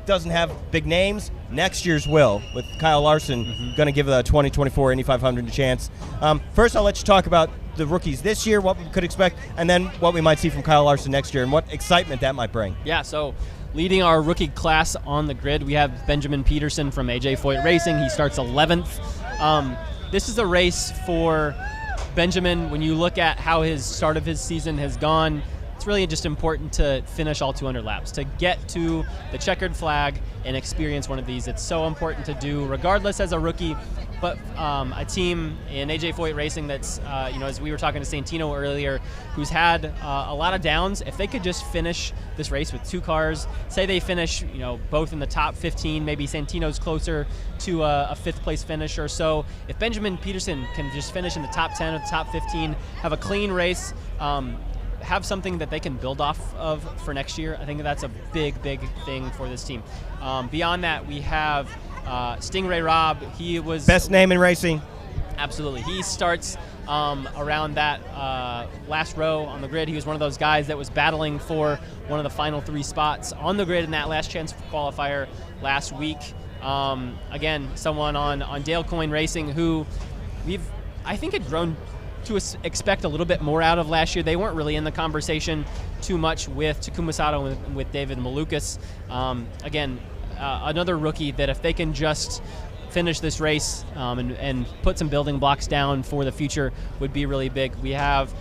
S1: doesn't have big names. Next year's will, with Kyle Larson going to give the 2024 Indy 500 a chance. First, I'll let you talk about the rookies this year, what we could expect, and then what we might see from Kyle Larson next year and what excitement that might bring.
S2: Yeah, so leading our rookie class on the grid, we have Benjamin Peterson from AJ Foyt Racing. He starts 11th. this is a race for Benjamin. When you look at how his start of his season has gone, it's really just important to finish all 200 laps, to get to the checkered flag and experience one of these. It's so important to do, regardless as a rookie. But a team in AJ Foyt Racing that's, as we were talking to Santino earlier, who's had a lot of downs, if they could just finish this race with 2 cars, say they finish, both in the top 15, maybe Santino's closer to a 5th place finish or so. If Benjamin Peterson can just finish in the top 10 or the top 15, have a clean race, have something that they can build off of for next year, I think that's a big, big thing for this team. Beyond that, we have Stingray Robb. He was
S1: best name in racing.
S2: Absolutely. He starts around that last row on the grid. He was one of those guys that was battling for one of the final 3 spots on the grid in that last chance qualifier last week. Again, someone on Dale Coyne Racing who I think had grown to expect a little bit more out of last year. They weren't really in the conversation too much with Takuma Sato and with David Malukas. Again, another rookie that if they can just finish this race and put some building blocks down for the future would be really big. We have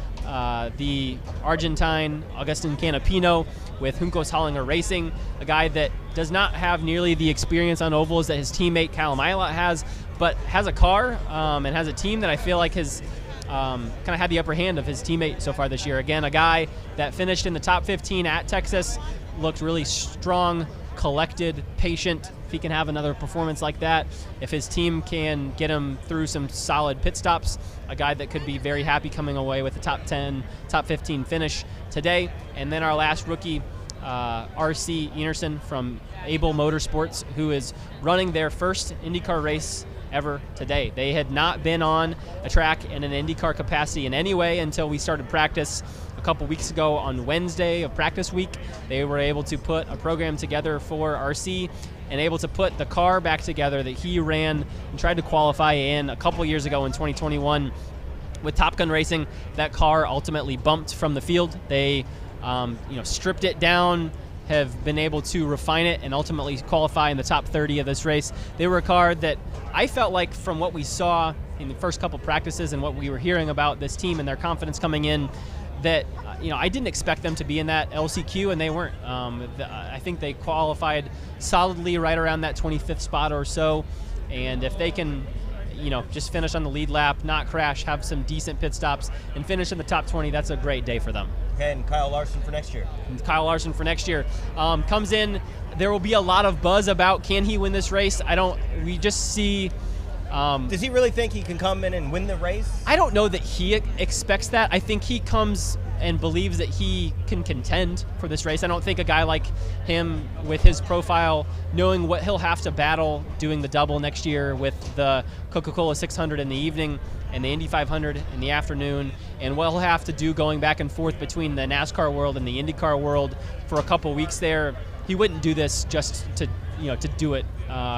S2: the Argentine Agustin Canapino with Juncos Hollinger Racing, a guy that does not have nearly the experience on ovals that his teammate Callum Ilott has, but has a car and has a team that I feel like has kind of had the upper hand of his teammate so far this year. Again, a guy that finished in the top 15 at Texas, looked really strong, collected, patient. If he can have another performance like that, if his team can get him through some solid pit stops, a guy that could be very happy coming away with a top 10, top 15 finish today. And then our last rookie, R.C. Enerson from Able Motorsports, who is running their first IndyCar race ever today. They had not been on a track in an IndyCar capacity in any way until we started practice a couple weeks ago on Wednesday of practice week. They were able to put a program together for RC and able to put the car back together that he ran and tried to qualify in a couple years ago in 2021 with Top Gun Racing. That car ultimately bumped from the field. They stripped it down, have been able to refine it and ultimately qualify in the top 30 of this race. They were a car that I felt like from what we saw in the first couple practices and what we were hearing about this team and their confidence coming in, that I didn't expect them to be in that LCQ, and they weren't. I think they qualified solidly right around that 25th spot or so, and if they can just finish on the lead lap, not crash, have some decent pit stops, and finish in the top 20, that's a great day for them.
S1: And Kyle Larson for next year.
S2: Comes in. There will be a lot of buzz about can he win this race. We just see.
S1: Does he really think he can come in and win the race?
S2: I don't know that he expects that. I think he comes and believes that he can contend for this race. I don't think a guy like him with his profile, knowing what he'll have to battle doing the double next year with the Coca-Cola 600 in the evening and the Indy 500 in the afternoon, and what he'll have to do going back and forth between the NASCAR world and the IndyCar world for a couple weeks there, he wouldn't do this just to do it.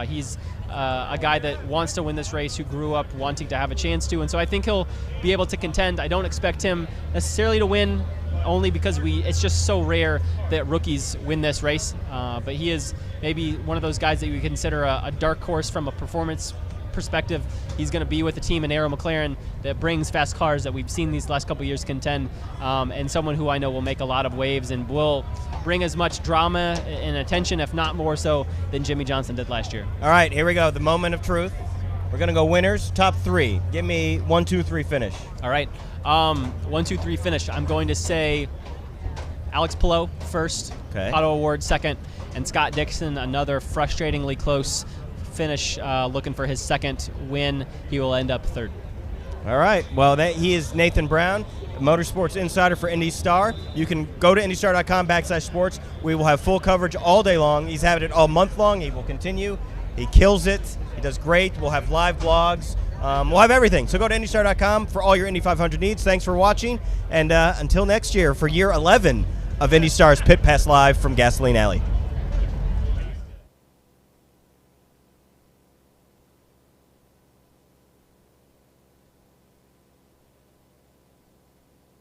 S2: He's a guy that wants to win this race, who grew up wanting to have a chance to, and so I think he'll be able to contend. I don't expect him necessarily to win, only because it's just so rare that rookies win this race, but he is maybe one of those guys that you consider a dark horse from a performance perspective. He's going to be with a team in Aero McLaren that brings fast cars that we've seen these last couple years contend, and someone who I know will make a lot of waves and will bring as much drama and attention, if not more so, than Jimmy Johnson did last year.
S1: All right, here we go. The moment of truth. We're going to go winners, top 3. Give me 1, 2, 3 finish.
S2: All right. 1, 2, 3 finish. I'm going to say Alex Palou first,
S1: okay.
S2: Auto Award second, and Scott Dixon, another frustratingly close finish, looking for his second win. He will end up third.
S1: All right. Well, he is Nathan Brown, Motorsports Insider for IndyStar. You can go to IndyStar.com/sports. We will have full coverage all day long. He's having it all month long. He will continue. He kills it. He does great. We'll have live blogs. We'll have everything. So go to IndyStar.com for all your Indy 500 needs. Thanks for watching. And until next year, for year 11 of IndyStar's Pit Pass Live from Gasoline Alley.